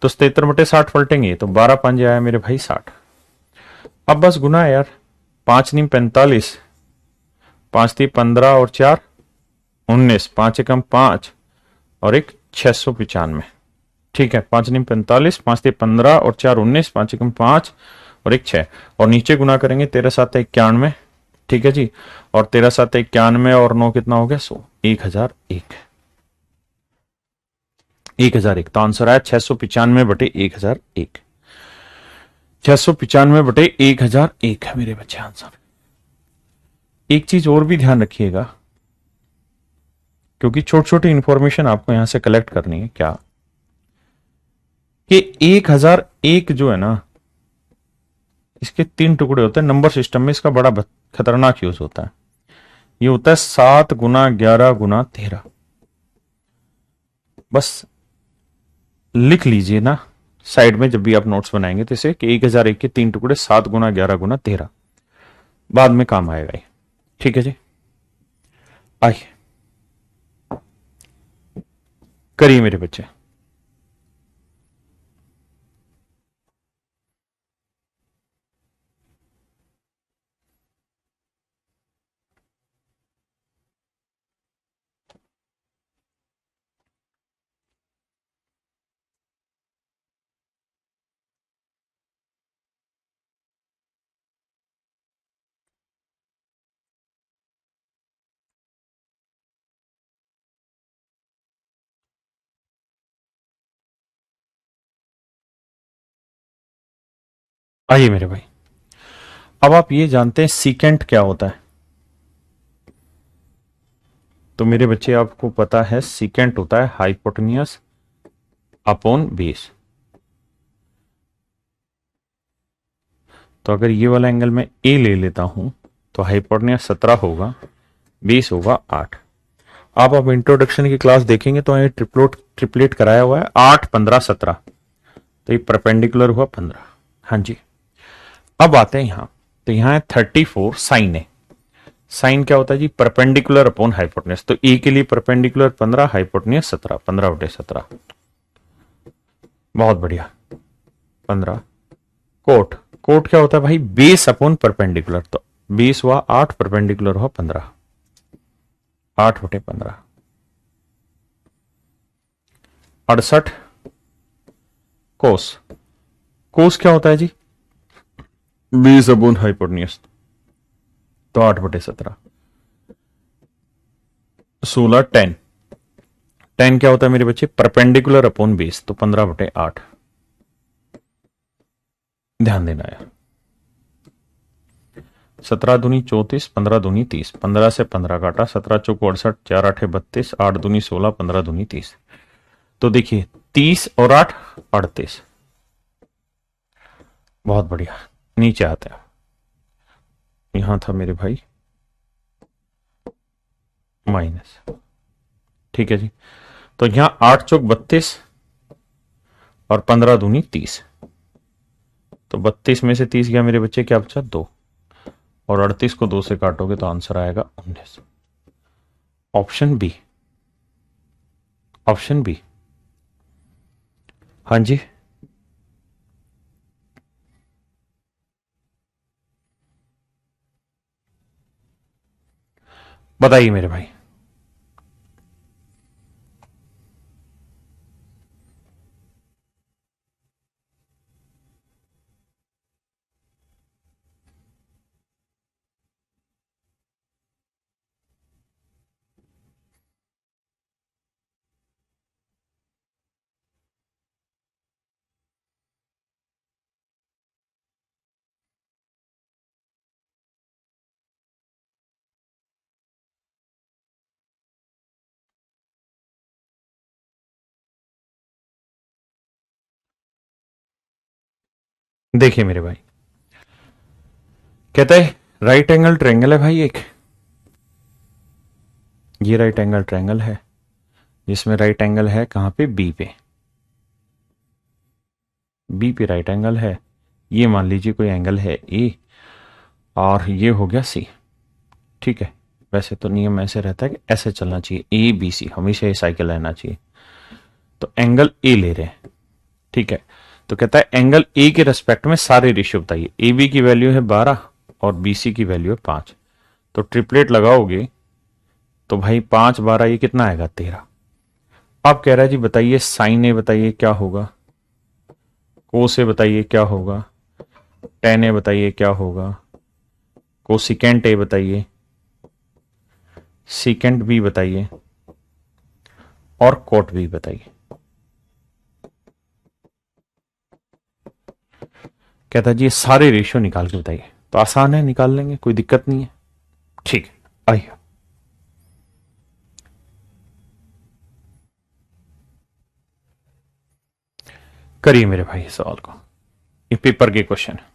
तो 73/60 पलटेंगे तो 12 5 आया मेरे भाई 60। अब बस गुना है यार, 5 नीम 45, 5 3 15 और 4 19, 5 एकम 5 और एक 695, ठीक है। 5 नीम 45, 5 3 15 और 4 19, 5 एकम 5 और एक 6, और नीचे गुना करेंगे 13 7 91, ठीक है जी। और 13 7 91 और 9 कितना हो गया? 100, 1001, 1001। तो आंसर आया 695/1001, 695/1001 है मेरे बच्चे आंसर। एक चीज और भी ध्यान रखिएगा, क्योंकि छोटी छोटी इंफॉर्मेशन आपको यहां से कलेक्ट करनी है। क्या कि 1001 जो है ना, इसके 3 टुकड़े होते हैं नंबर सिस्टम में, इसका बड़ा खतरनाक यूज होता है। ये होता है 7 × 11 × 13। बस लिख लीजिए ना साइड में जब भी आप नोट्स बनाएंगे, तो इसे कि 1001 के 3 टुकड़े 7 × 11 × 13, बाद में काम आएगा ये, ठीक है जी। आइए करिए मेरे बच्चे। आइए मेरे भाई, अब आप ये जानते हैं सीकेंट क्या होता है? तो मेरे बच्चे आपको पता है सीकेंट होता है हाइपोटेनियस अपॉन बेस। तो अगर ये वाला एंगल मैं ए ले लेता हूं तो हाइपोटेनियस 17 होगा, बेस होगा 8। आप इंट्रोडक्शन की क्लास देखेंगे तो ये ट्रिपलेट कराया हुआ है 8 15 17, तो ये परपेंडिकुलर हुआ 15। हाँ जी। अब आते हैं यहां, तो यहां है 34 साइन है। साइन क्या होता है जी? Perpendicular upon hypotenuse. तो ए के लिए परपेंडिकुलर 15, हाइपोटेनियस 17, 15/17। बहुत बढ़िया। 15 कोट। कोट क्या होता है भाई? Base upon perpendicular. तो बेस हुआ 8, परपेंडिकुलर हुआ 15, 8/15। 68 कोस। कोस क्या होता है जी? Base upon hypotenuse. तो 8/17। 16 10। 10 क्या होता है मेरे बच्चे? Perpendicular upon base. तो 15/8। ध्यान देना यार। 17 दूनी 34, 15 दूनी 30, 15 से 15 काटा, 17 चौक 68, 4 8 32, 8 दूनी 16, 15 दूनी 30। तो देखिए 30 और 8 38। बहुत बढ़िया। नीचे आते हैं। यहां था मेरे भाई माइनस। ठीक है जी। तो यहां 8 चौक 32 और 15 दूनी 30। तो 32 में से 30 गया मेरे बच्चे, क्या बचा? 2। और 38 को 2 से काटोगे तो आंसर आएगा 19। Option b. Option b. हाँ जी। बताइए मेरे भाई। देखिए मेरे भाई, कहता है राइट एंगल ट्रायंगल है भाई एक। ये राइट एंगल ट्रायंगल है जिसमें राइट एंगल है कहां पे? बी पे। बी पे राइट एंगल है। ये मान लीजिए कोई एंगल है ए, और ये हो गया सी। ठीक है। वैसे तो नियम ऐसे रहता है कि ऐसे चलना चाहिए, ए बी सी हमेशा ये साइकिल रहना चाहिए। तो एंगल ए ले रहे हैं। ठीक है। तो कहता है एंगल ए के रेस्पेक्ट में सारे रेशियो बताइए। ए बी की वैल्यू है 12 और बी सी की वैल्यू है 5। तो ट्रिपलेट लगाओगे तो भाई 5 12 ये कितना आएगा? 13। अब कह रहा है जी बताइए साइन ए बताइए क्या होगा, कोस ए बताइए क्या होगा, टेन ए बताइए क्या होगा, कोसिकेंट ए बताइए, सीकेंट बी बताइए, और कोट बी बताइए। कहता है जी ये सारे रेशियो निकाल के बताइए। तो आसान है, निकाल लेंगे, कोई दिक्कत नहीं है। ठीक है, आइए। करिए मेरे भाई इस सवाल को, ये पेपर के क्वेश्चन है।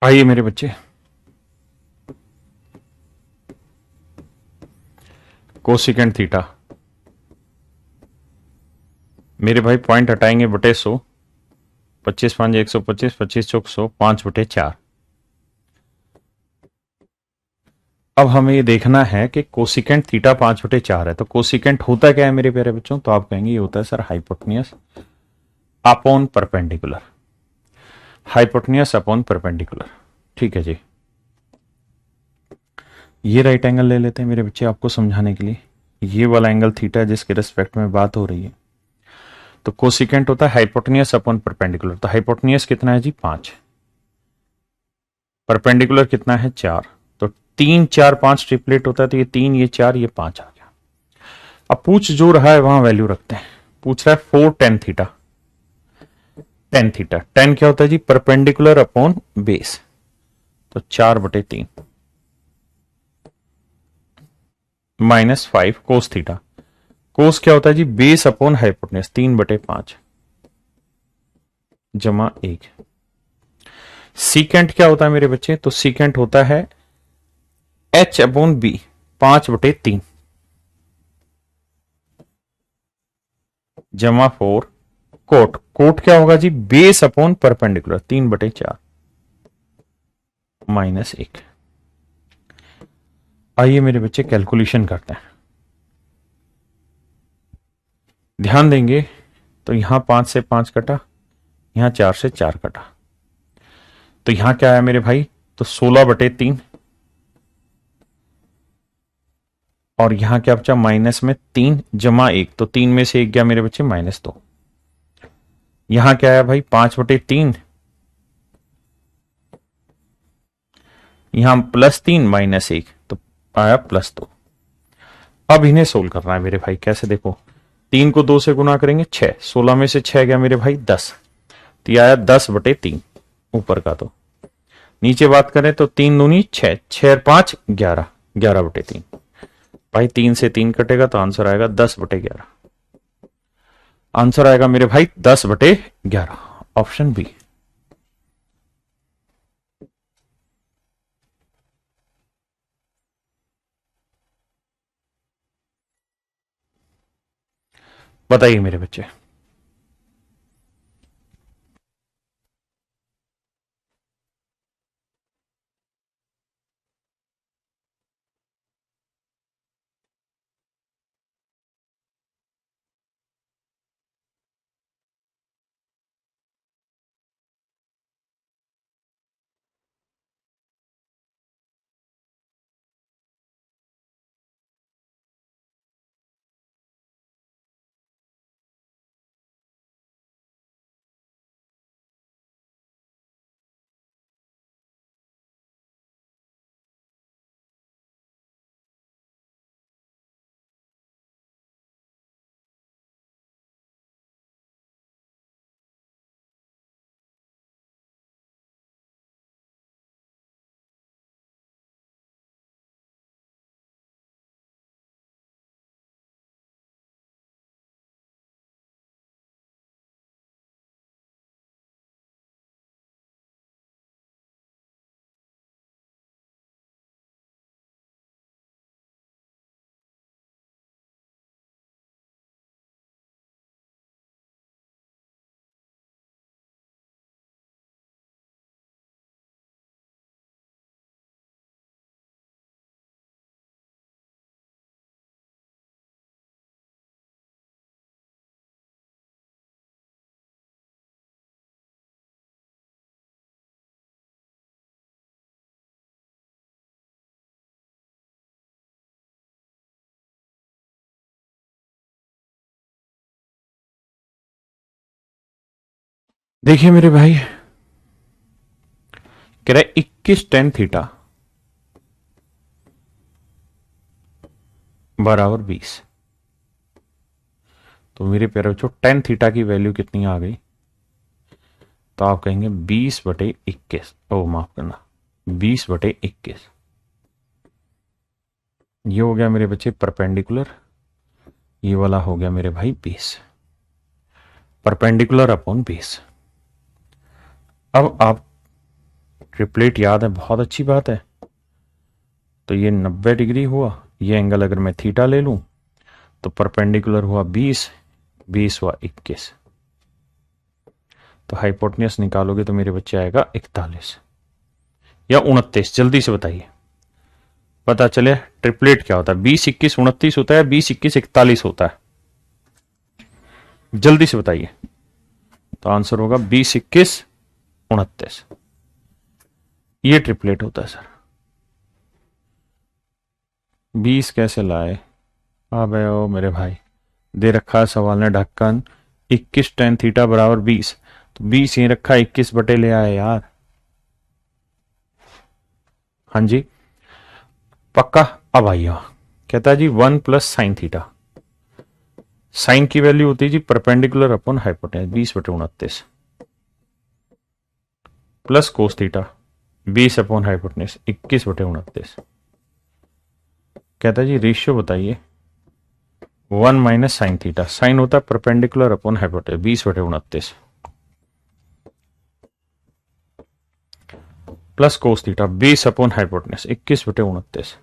आइए मेरे बच्चे, कोसिकेंट थीटा, मेरे भाई पॉइंट हटाएंगे बटे 100, 25 5 125, 25 चौक 100, 5 बटे 4। अब हमें ये देखना है कि कोसिकेंट थीटा 5 बटे 4 है, तो कोसिकेंट होता क्या है मेरे प्यारे बच्चों? तो आप कहेंगे ये होता है sir hypotenuse upon perpendicular, hypotenuse upon perpendicular. ठीक है जी, ये राइट एंगल ले लेते हैं मेरे बच्चे आपको समझाने के लिए। ये वाला एंगल थीटा जिसके रिस्पेक्ट में बात हो रही है, तो कोसिकेंट होता है हाइपोटेन्यूस अपॉन परपेंडिकुलर। तो हाइपोटेन्यूस कितना है जी? 5। परपेंडिकुलर कितना है? 4। तो 3 4 5 ट्रिपलेट होता है, तो ये 3 ये 4 ये 5 आ गया। अब पूछ जो रहा है वहां वैल्यू रखते हैं। पूछ रहा है 4 tan theta. Tan theta, ten क्या होता है जी? परपेंडिकुलर अपॉन बेस, तो 4 बटे 3 माइनस 5 कोस थीटा। कोस क्या होता है जी? बेस अपॉन हाइपोटेन्यूस, 3 बटे 5 जमा 1। सीकेंट क्या होता है मेरे बच्चे? तो सीकेंट होता है एच अपॉन बी, 5 बटे 3 जमा 4 कोट। कोट क्या होगा जी? बेस अपॉन परपेंडिकुलर, 3 बटे 4 माइनस 1। आइए मेरे बच्चे कैलकुलेशन करते हैं। ध्यान देंगे तो यहां 5 से 5 कटा, यहां 4 से 4 कटा, तो यहां क्या आया मेरे भाई? तो 16 बटे 3, और यहां क्या बचा? माइनस में 3 जमा 1, तो 3 में से 1 गया मेरे बच्चे -2। यहां क्या आया भाई? 5 बटे 3, यहां +3 -1, तो आया +2। अब इन्हें सोल्व करना है मेरे भाई। कैसे? देखो, 3 को 2 से गुना करेंगे 6, 16 में से 6 गया मेरे भाई 10, तो यह आया 10 बटे 3 ऊपर का। तो नीचे बात करें तो 3 दूनी 6, 6 5 11, 11 बटे 3। भाई 3 से 3 कटेगा तो आंसर आएगा 10 बटे 11। आंसर आएगा मेरे भाई 10 बटे 11, ऑप्शन बी। बताइए मेरे बच्चे। देखिए मेरे भाई, कह रहे 21 टेन थीटा बराबर 20। तो मेरे प्यारे बच्चों, टेन थीटा की वैल्यू कितनी आ गई? तो आप कहेंगे 20 बटे 21। ओ माफ करना, 20 बटे 21। ये हो गया मेरे बच्चे परपेंडिकुलर, ये वाला हो गया मेरे भाई बेस, परपेंडिकुलर अपॉन बेस। अब आप ट्रिपलेट याद है, बहुत अच्छी बात है। तो ये 90 डिग्री हुआ, ये एंगल अगर मैं थीटा ले लूं तो परपेंडिकुलर हुआ 20, 20 हुआ 21। तो हाइपोटेन्यूज निकालोगे तो मेरे बच्चे आएगा 41 या 29, जल्दी से बताइए, पता चले ट्रिपलेट क्या होता है। 20 21 29 होता है, 20 21 41 होता है, जल्दी से बताइए। तो आंसर होगा 20 21 29, ये ट्रिपलेट होता है सर। 20 कैसे लाए? अबे ओ मेरे भाई, दे रखा है सवाल ने ढक्कन 21 tan थीटा बराबर 20, तो 20 ही रखा, 21 बटे ले आए यार। हाँ जी पक्का। अब आइए, कहता है जी 1 प्लस साइन थीटा, साइन की वैल्यू होती है जी परपेंडिकुलर अपॉन हाइपोटेन्यूज 20 बटे 29, plus cos theta 20 upon hypotenuse 21 बटे 29। कहता है जी रेशियो बताइए 1 माइनस साइन थीटा, साइन होता है परपेंडिकुलर अपॉन हाइपोटेन्यूज 20 बटे 29, plus cos theta 20 upon hypotenuse 21 बटे 29।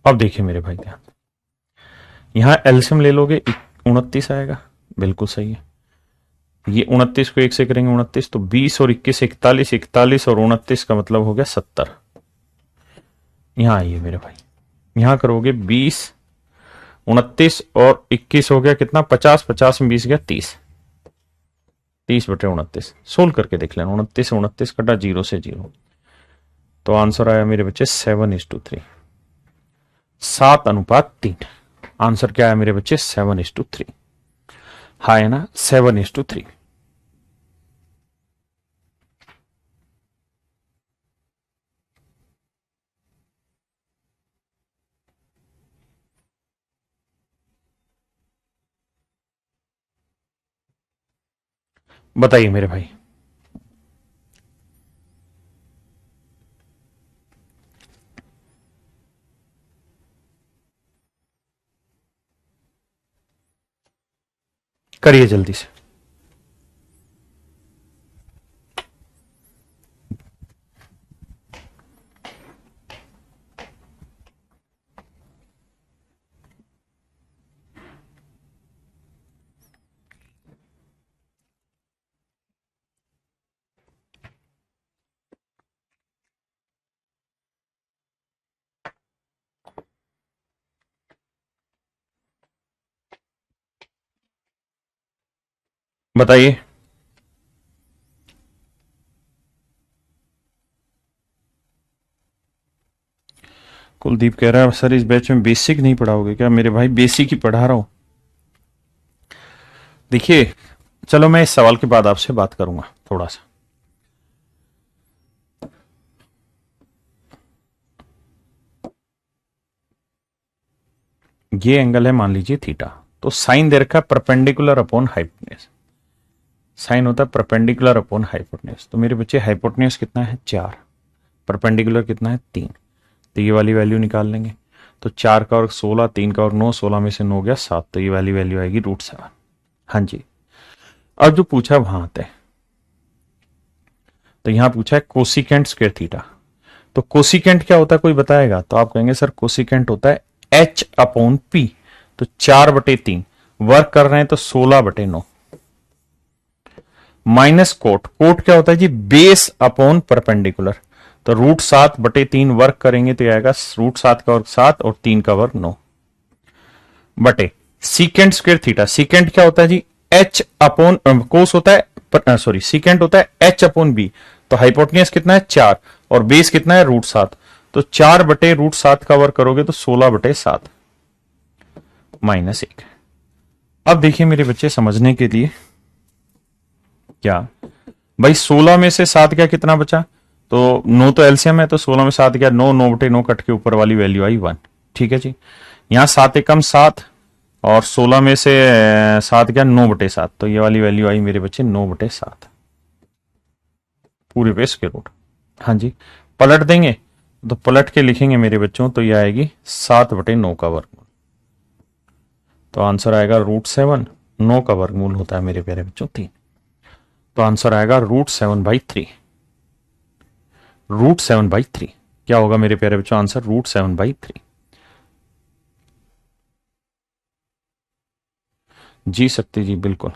अब देखिए मेरे भाई ध्यान, यहां एलसीएम ले लोगे 29 आएगा, बिल्कुल सही है। ये 29 को 1 से करेंगे 29, तो 20 और 21 41, 41 और 29 का मतलब हो गया 70। यहां आइए मेरे भाई, यहां करोगे 20 29 और 21 हो गया कितना 50, 50 में 20 गया 30, 30 बटे 29। सोल्व करके देख लेना, 29 से 29 कटा 0 से 0, तो आंसर आया मेरे बच्चे 7:3, 7:3। आंसर क्या है मेरे बच्चे 7:3, हाँ है ना 7:3। बताइए मेरे भाई, करिए जल्दी से। बताइए। कुलदीप कह रहा है सर इस बैच में बेसिक नहीं पढ़ाओगे क्या? मेरे भाई बेसिक ही पढ़ा रहा हूं। देखिए चलो मैं इस सवाल के बाद आपसे बात करूंगा थोड़ा सा। ये एंगल है मान लीजिए थीटा, तो साइन दे रखा है परपेंडिकुलर अपॉन हाइपोटेन्यूज, साइन होता है परपेंडिकुलर अपॉन हाइपोटेन्यूज। तो मेरे बच्चे हाइपोटेन्यूज कितना है 4, परपेंडिकुलर कितना है 3, तो ये वाली वैल्यू निकाल लेंगे। तो 4 का और 16, 3 का और 9, 16 में से 9 गया 7, तो ये वाली वैल्यू आएगी √7। हाँ जी। अब जो पूछा वहां आते हैं, तो यहां पूछा है कोसिकेंट स्क्वायर थीटा, तो कोसिकेंट क्या होता है कोई बताएगा? तो आप कहेंगे सर कोसिकेंट होता है H/P, तो 4/3 वर्क कर रहे हैं तो 16/9, माइनस कोट, कोट क्या होता है जी बेस अपॉन परपेंडिकुलर, तो √7/3 वर्क करेंगे तो आएगा √7 का वर्ग 7 और 3 का वर्ग 9 बटे सीकेंट स्क्वायर थीटा। सीकेंट क्या होता है जी H अपॉन कोस होता है, सॉरी सीकेंट होता है H/B, तो हाइपोटेन्यूज कितना है 4 और बेस कितना है √7, तो 4/√7 का वर्ग करोगे तो 16/7 -1। अब देखिए मेरे बच्चे समझने के लिए, क्या भाई 16 में से 7 गया कितना बचा? तो 9 तो एलसीएम है, तो 16 में 7 गया 9, 9/9 कट के ऊपर वाली वैल्यू आई 1। ठीक है जी, यहां 7 एकम 7 और 16 में से 7 गया 9/7, तो ये वाली वैल्यू आई मेरे बच्चे 9/7 पूरे पे स्क्वायर रूट। हाँ जी, पलट देंगे तो पलट के लिखेंगे मेरे बच्चों, तो ये आएगी 7/9 का वर्ग, तो आंसर आएगा √7, 9 का वर्गमूल होता है मेरे प्यारे बच्चों 3। तो आंसर आएगा √7/3। √7/3 क्या होगा मेरे प्यारे बच्चों? आंसर √7/3। जी सकती जी, बिल्कुल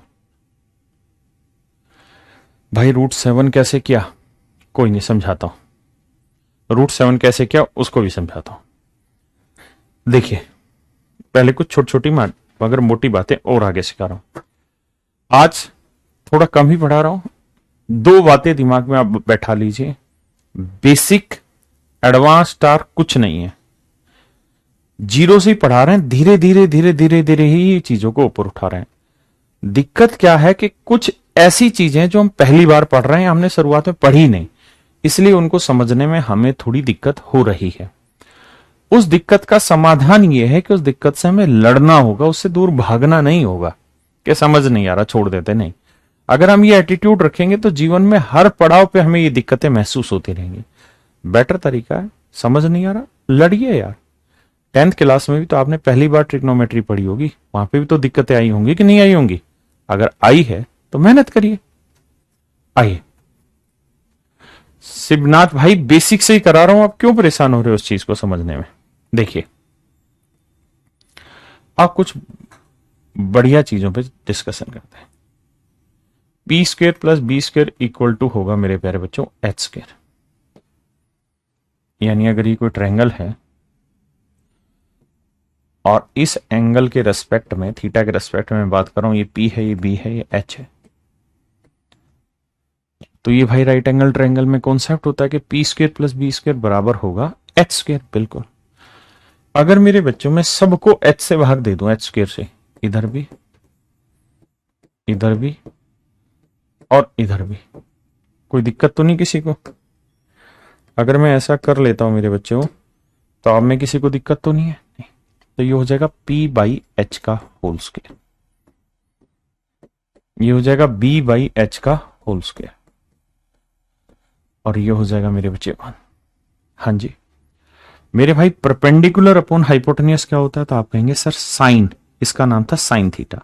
भाई। √7 कैसे किया? कोई नहीं, समझाता हूं। √7 कैसे किया उसको भी समझाता हूं। देखिए, पहले कुछ छोटी छोटी मगर मोटी बातें और आगे सिखा रहा हूं। आज थोड़ा कम ही पढ़ा रहा हूं, 2 बातें दिमाग में आप बैठा लीजिए। बेसिक एडवांस स्टार कुछ नहीं है, जीरो से ही पढ़ा रहे हैं। धीरे धीरे धीरे धीरे धीरे ही चीजों को ऊपर उठा रहे हैं। दिक्कत क्या है कि कुछ ऐसी चीजें जो हम पहली बार पढ़ रहे हैं, हमने शुरुआत में पढ़ी नहीं, इसलिए उनको समझने में हमें थोड़ी दिक्कत हो रही है। उस दिक्कत का समाधान यह है कि उस दिक्कत से हमें लड़ना होगा, उससे दूर भागना नहीं होगा कि समझ नहीं आ रहा छोड़ देते, नहीं। अगर हम ये एटीट्यूड रखेंगे तो जीवन में हर पड़ाव पे हमें ये दिक्कतें महसूस होती रहेंगी। बेटर तरीका है, समझ नहीं आ रहा, लड़िए यार। 10th क्लास में भी तो आपने पहली बार ट्रिग्नोमेट्री पढ़ी होगी, वहां पे भी तो दिक्कतें आई होंगी कि नहीं आई होंगी? अगर आई है तो मेहनत करिए। आइए शिवनाथ भाई, बेसिक से ही करा रहा हूं, आप क्यों परेशान हो रहे हो उस चीज को समझने में? देखिए, आप कुछ बढ़िया चीजों पे डिस्कशन करते हैं। p² + b² इक्वल टू होगा मेरे प्यारे बच्चों h²। यानी अगर ये कोई ट्रायंगल है और इस एंगल के रेस्पेक्ट में, थीटा के रेस्पेक्ट में बात कर रहा हूं, ये p है, ये b है, ये h है, तो ये भाई राइट एंगल ट्रायंगल में कॉन्सेप्ट होता है कि p² + b² बराबर होगा h²। बिल्कुल। अगर मेरे बच्चों में सबको h से भाग दे दूं, h² से, इधर भी, इधर भी और इधर भी, कोई दिक्कत तो नहीं किसी को? अगर मैं ऐसा कर लेता हूं मेरे बच्चों, तो आप में किसी को दिक्कत तो नहीं है? नहीं। तो ये हो जाएगा p/h का होल स्क्वायर, ये हो जाएगा b/h का होल स्क्वायर, और ये हो जाएगा मेरे बच्चे 1। हाँ जी मेरे भाई, परपेंडिकुलर अपॉन हाइपोटेनियस क्या होता है? तो आप कहेंगे सर साइन, इसका नाम था साइन थीटा।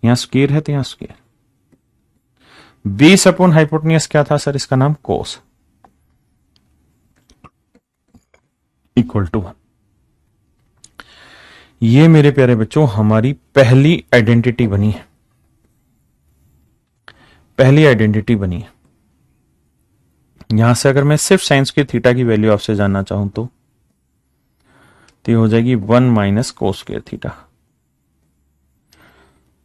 यहां स्क्वायर है तो यहां स्क्वायर। बेस अपॉन हाइपोटेनियस क्या था सर? इसका नाम कोस, इक्वल टू 1। ये मेरे प्यारे बच्चों हमारी पहली आइडेंटिटी बनी है, पहली आइडेंटिटी बनी है। यहां से अगर मैं सिर्फ साइंस के थीटा की वैल्यू आपसे जानना चाहूं तो ये हो जाएगी 1 - cos² थीटा,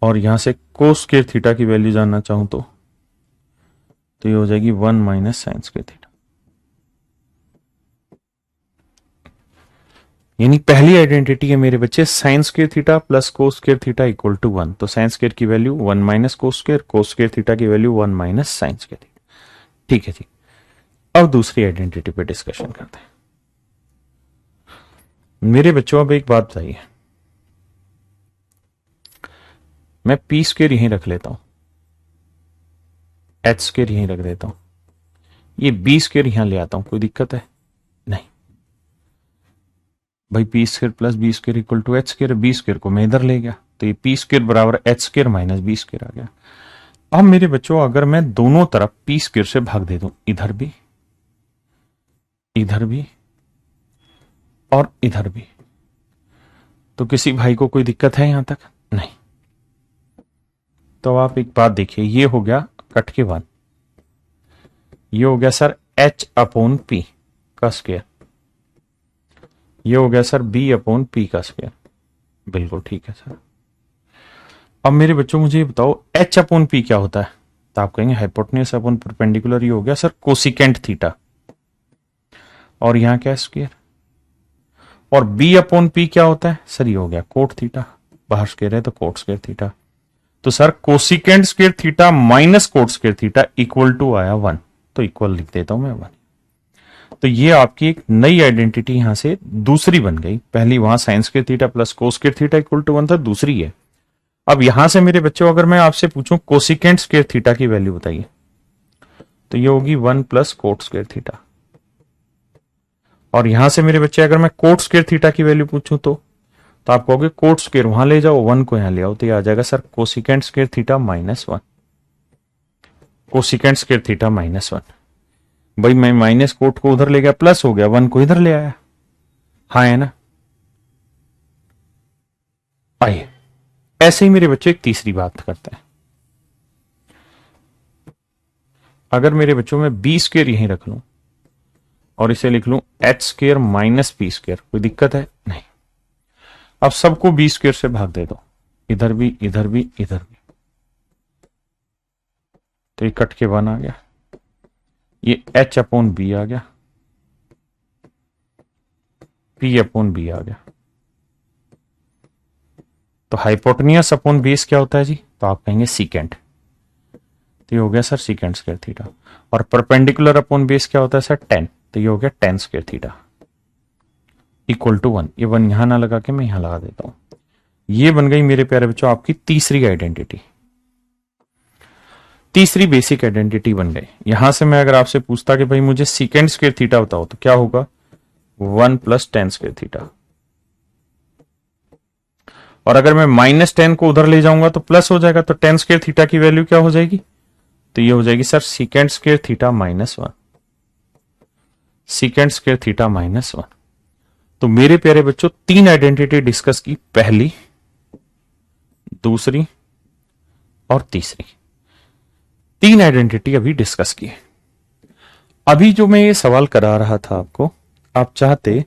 और यहां से cos² थीटा की वैल्यू जानना चाहूं तो ये हो जाएगी 1 - sin² थीटा। यानी पहली आइडेंटिटी है मेरे बच्चे sin² theta + cos² theta equal to 1। तो sin² की वैल्यू 1 - cos², cos² थीटा की वैल्यू 1 - sin²। ठीक है जी। अब दूसरी आइडेंटिटी पे डिस्कशन करते हैं। मेरे बच्चों अब एक बात बताइए, मैं p² यहीं रख लेता हूं, h² यहीं रख देता हूं, ये b² यहां ले आता हूं, कोई दिक्कत है? नहीं भाई, p² + b² equal to h², b² को मैं इधर ले गया तो ये p² बराबर h² - b² आ गया। अब मेरे बच्चों अगर मैं दोनों तरफ p² से भाग दे दूं, इधर भी, इधर भी और इधर भी, तो किसी भाई को कोई दिक्कत है यहां तक? नहीं। तो आप एक बात देखिए, ये हो गया कट के 1, ये हो गया सर h/p का स्क्वायर, ये हो गया सर b/p का स्क्वायर। बिल्कुल ठीक है सर। अब मेरे बच्चों मुझे ये बताओ h/p क्या होता है? तो आप कहेंगे हाइपोटेन्यूज अपॉन परपेंडिकुलर, ये हो गया सर कोसिकेंट थीटा, और यहां क्या है? स्क्वायर। और b/p क्या होता है सर? ये हो गया कोट थीटा, बाहर स्क्वायर है तो कोट स्क्वायर थीटा। तो sir cosecant square theta minus cot square theta equal to आया 1, तो इक्वल लिख देता हूं मैं 1। तो ये आपकी एक नई आइडेंटिटी यहां से दूसरी बन गई। पहली वहां sin² theta + cos² theta equal to 1 था, दूसरी है। अब यहां से मेरे बच्चों अगर मैं आपसे पूछूं कोसिकेंट स्क्वायर थीटा की वैल्यू बताइए, तो ये होगी 1 + cot² थीटा। और यहां से मेरे बच्चे अगर मैं कोट स्क्वायर थीटा की वैल्यू पूछूं तो तो आप कहोगे कोट स्क्वायर वहां ले जाओ, 1 को यहां ले आओ, तो ये आ जाएगा sir cosecant square theta -1, cosecant square theta -1। भाई मैं माइनस कोट को उधर ले गया, प्लस हो गया, 1 को इधर ले आया, हाँ है ना। आइए ऐसे ही मेरे बच्चे एक तीसरी बात करते हैं। अगर मेरे बच्चों में बी स्क्वायर यहीं रख लूं और इसे लिख लूं h square minus b square, कोई दिक्कत है नहीं। अब सबको बी स्क्वायर से भाग दे दो, इधर भी इधर भी इधर भी, तो ये कट के 1 आ गया, ये एच अपॉन बी आ गया, पी अपॉन बी आ गया। तो हाइपोटेनियस अपॉन बेस क्या होता है जी, तो आप कहेंगे सीकेंट, तो ये हो गया सर सीकेंट स्क्वायर थीटा। और परपेंडिकुलर अपॉन बेस क्या होता है सर, टेन, तो ये हो गया tan square theta equal to 1। ये 1 यहां ना लगा के मैं यहां लगा देता हूं। ये बन गई मेरे प्यारे बच्चों आपकी तीसरी आइडेंटिटी, तीसरी बेसिक आइडेंटिटी बन गई। यहां से मैं अगर आपसे पूछता कि भाई मुझे सीकेंट स्क्वायर थीटा बताओ, तो क्या होगा 1 + tan स्क्वायर थीटा। और अगर मैं -10 को उधर ले जाऊंगा तो प्लस हो जाएगा, तो tan स्क्वायर थीटा की वैल्यू क्या हो जाएगी, तो ये हो जाएगी sir secant square theta -1, secant square theta -1। तो मेरे प्यारे बच्चों 3 आइडेंटिटी डिस्कस की, पहली, दूसरी और तीसरी, 3 आइडेंटिटी अभी डिस्कस की। अभी जो मैं ये सवाल करा रहा था आपको, आप चाहते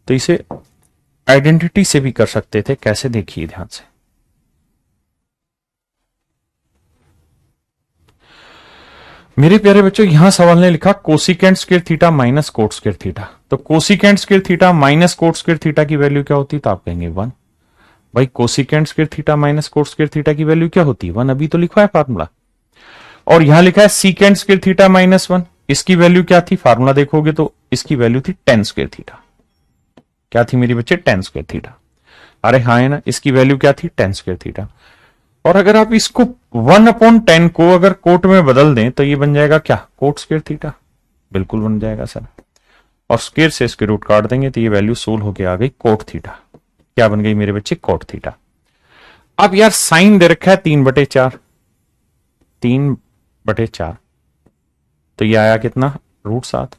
तो इसे आइडेंटिटी से भी कर सकते थे। कैसे, देखिए ध्यान से। मेरे प्यारे बच्चों यहां सवाल ने लिखा cosecant square theta minus cot square theta, तो cosecant square theta minus cot square theta की वैल्यू क्या होती है, तो आप कहेंगे 1। भाई cosecant square theta minus cot square theta की वैल्यू क्या होती है, 1, अभी तो लिखा है फार्मूला। और यहां लिखा है सीकेंट स्क्वायर थीटा -1, इसकी वैल्यू क्या थी, फार्मूला देखोगे तो इसकी वैल्यू थी tan स्क्वायर थीटा। क्या थी मेरी बच्चे, tan स्क्वायर थीटा। अरे हाँ है ना, इसकी वैल्यू क्या थी, tan स्क्वायर थीटा। और अगर आप इसको 1/10 को अगर कोट में बदल दें तो ये बन जाएगा क्या, कोट स्क्वायर थीटा, बिल्कुल बन जाएगा सर। और स्क्वायर से स्क्वायर रूट काट देंगे तो ये वैल्यू सोल्व होके आ गई कोट थीटा। क्या बन गई मेरे बच्चे, कोट थीटा। अब यार साइन दे रखा है 3/4, 3/4, तो ये आया कितना, √7।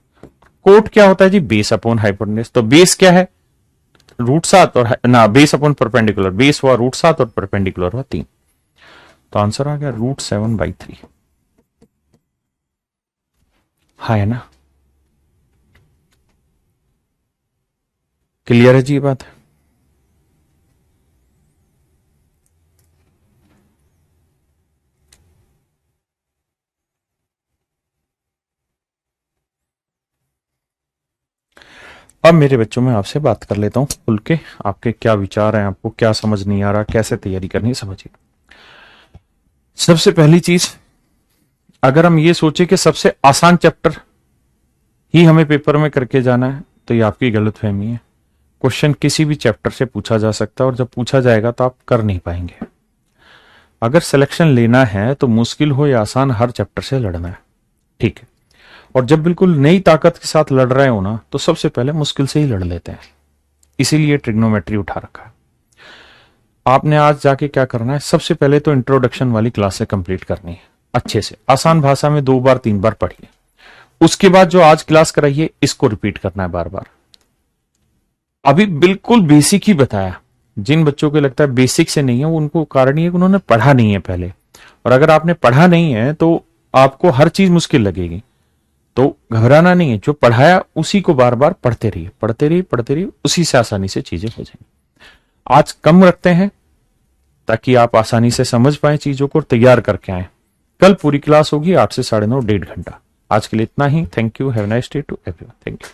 कोट क्या होता है जी, बेस अपॉन हाइपोटेन्यूज, तो बेस क्या है, √7 और ना बेस अपॉन परपेंडिकुलर, बेस हुआ √7 और परपेंडिकुलर हुआ 3, तो आंसर आ गया √7/3। हाँ है ना, क्लियर है जी ये बात। अब मेरे बच्चों में आपसे बात कर लेता हूं खुल के, आपके क्या विचार हैं, आपको क्या समझ नहीं आ रहा, कैसे तैयारी करनी है, समझिए। सबसे पहली चीज, अगर हम ये सोचे कि सबसे आसान चैप्टर ही हमें पेपर में करके जाना है, तो ये आपकी गलतफहमी है। क्वेश्चन किसी भी चैप्टर से पूछा जा सकता है, और जब पूछा जाएगा तो आप कर नहीं पाएंगे। अगर सिलेक्शन लेना है तो मुश्किल हो या आसान, हर चैप्टर से लड़ना है, ठीक है। और जब बिल्कुल नई ताकत के साथ लड़ रहे हो ना, तो सबसे पहले मुश्किल से ही लड़ लेते हैं, इसीलिए ट्रिग्नोमेट्री उठा रखा है। आपने आज जाके क्या करना है, सबसे पहले तो इंट्रोडक्शन वाली क्लासें कंप्लीट करनी है अच्छे से, आसान भाषा में 2 बार 3 बार पढ़िए। उसके बाद जो आज क्लास कराइए इसको रिपीट करना है बार बार। अभी बिल्कुल बेसिक ही बताया, जिन बच्चों को लगता है बेसिक से नहीं है, उनको कारण ये कि उन्होंने पढ़ा नहीं है पहले। और अगर आपने पढ़ा नहीं है तो आपको हर चीज मुश्किल लगेगी, तो घबराना नहीं है। जो पढ़ाया उसी को बार बार पढ़ते रहिए, पढ़ते रहिए, पढ़ते रहिए, उसी से आसानी से चीजें हो जाएंगी। आज कम रखते हैं ताकि आप आसानी से समझ पाए चीजों को, तैयार करके आए। कल पूरी क्लास होगी 8 से 9:30, 1.5 घंटा। आज के लिए इतना ही। Thank you, have nice day to everyone. Thank you.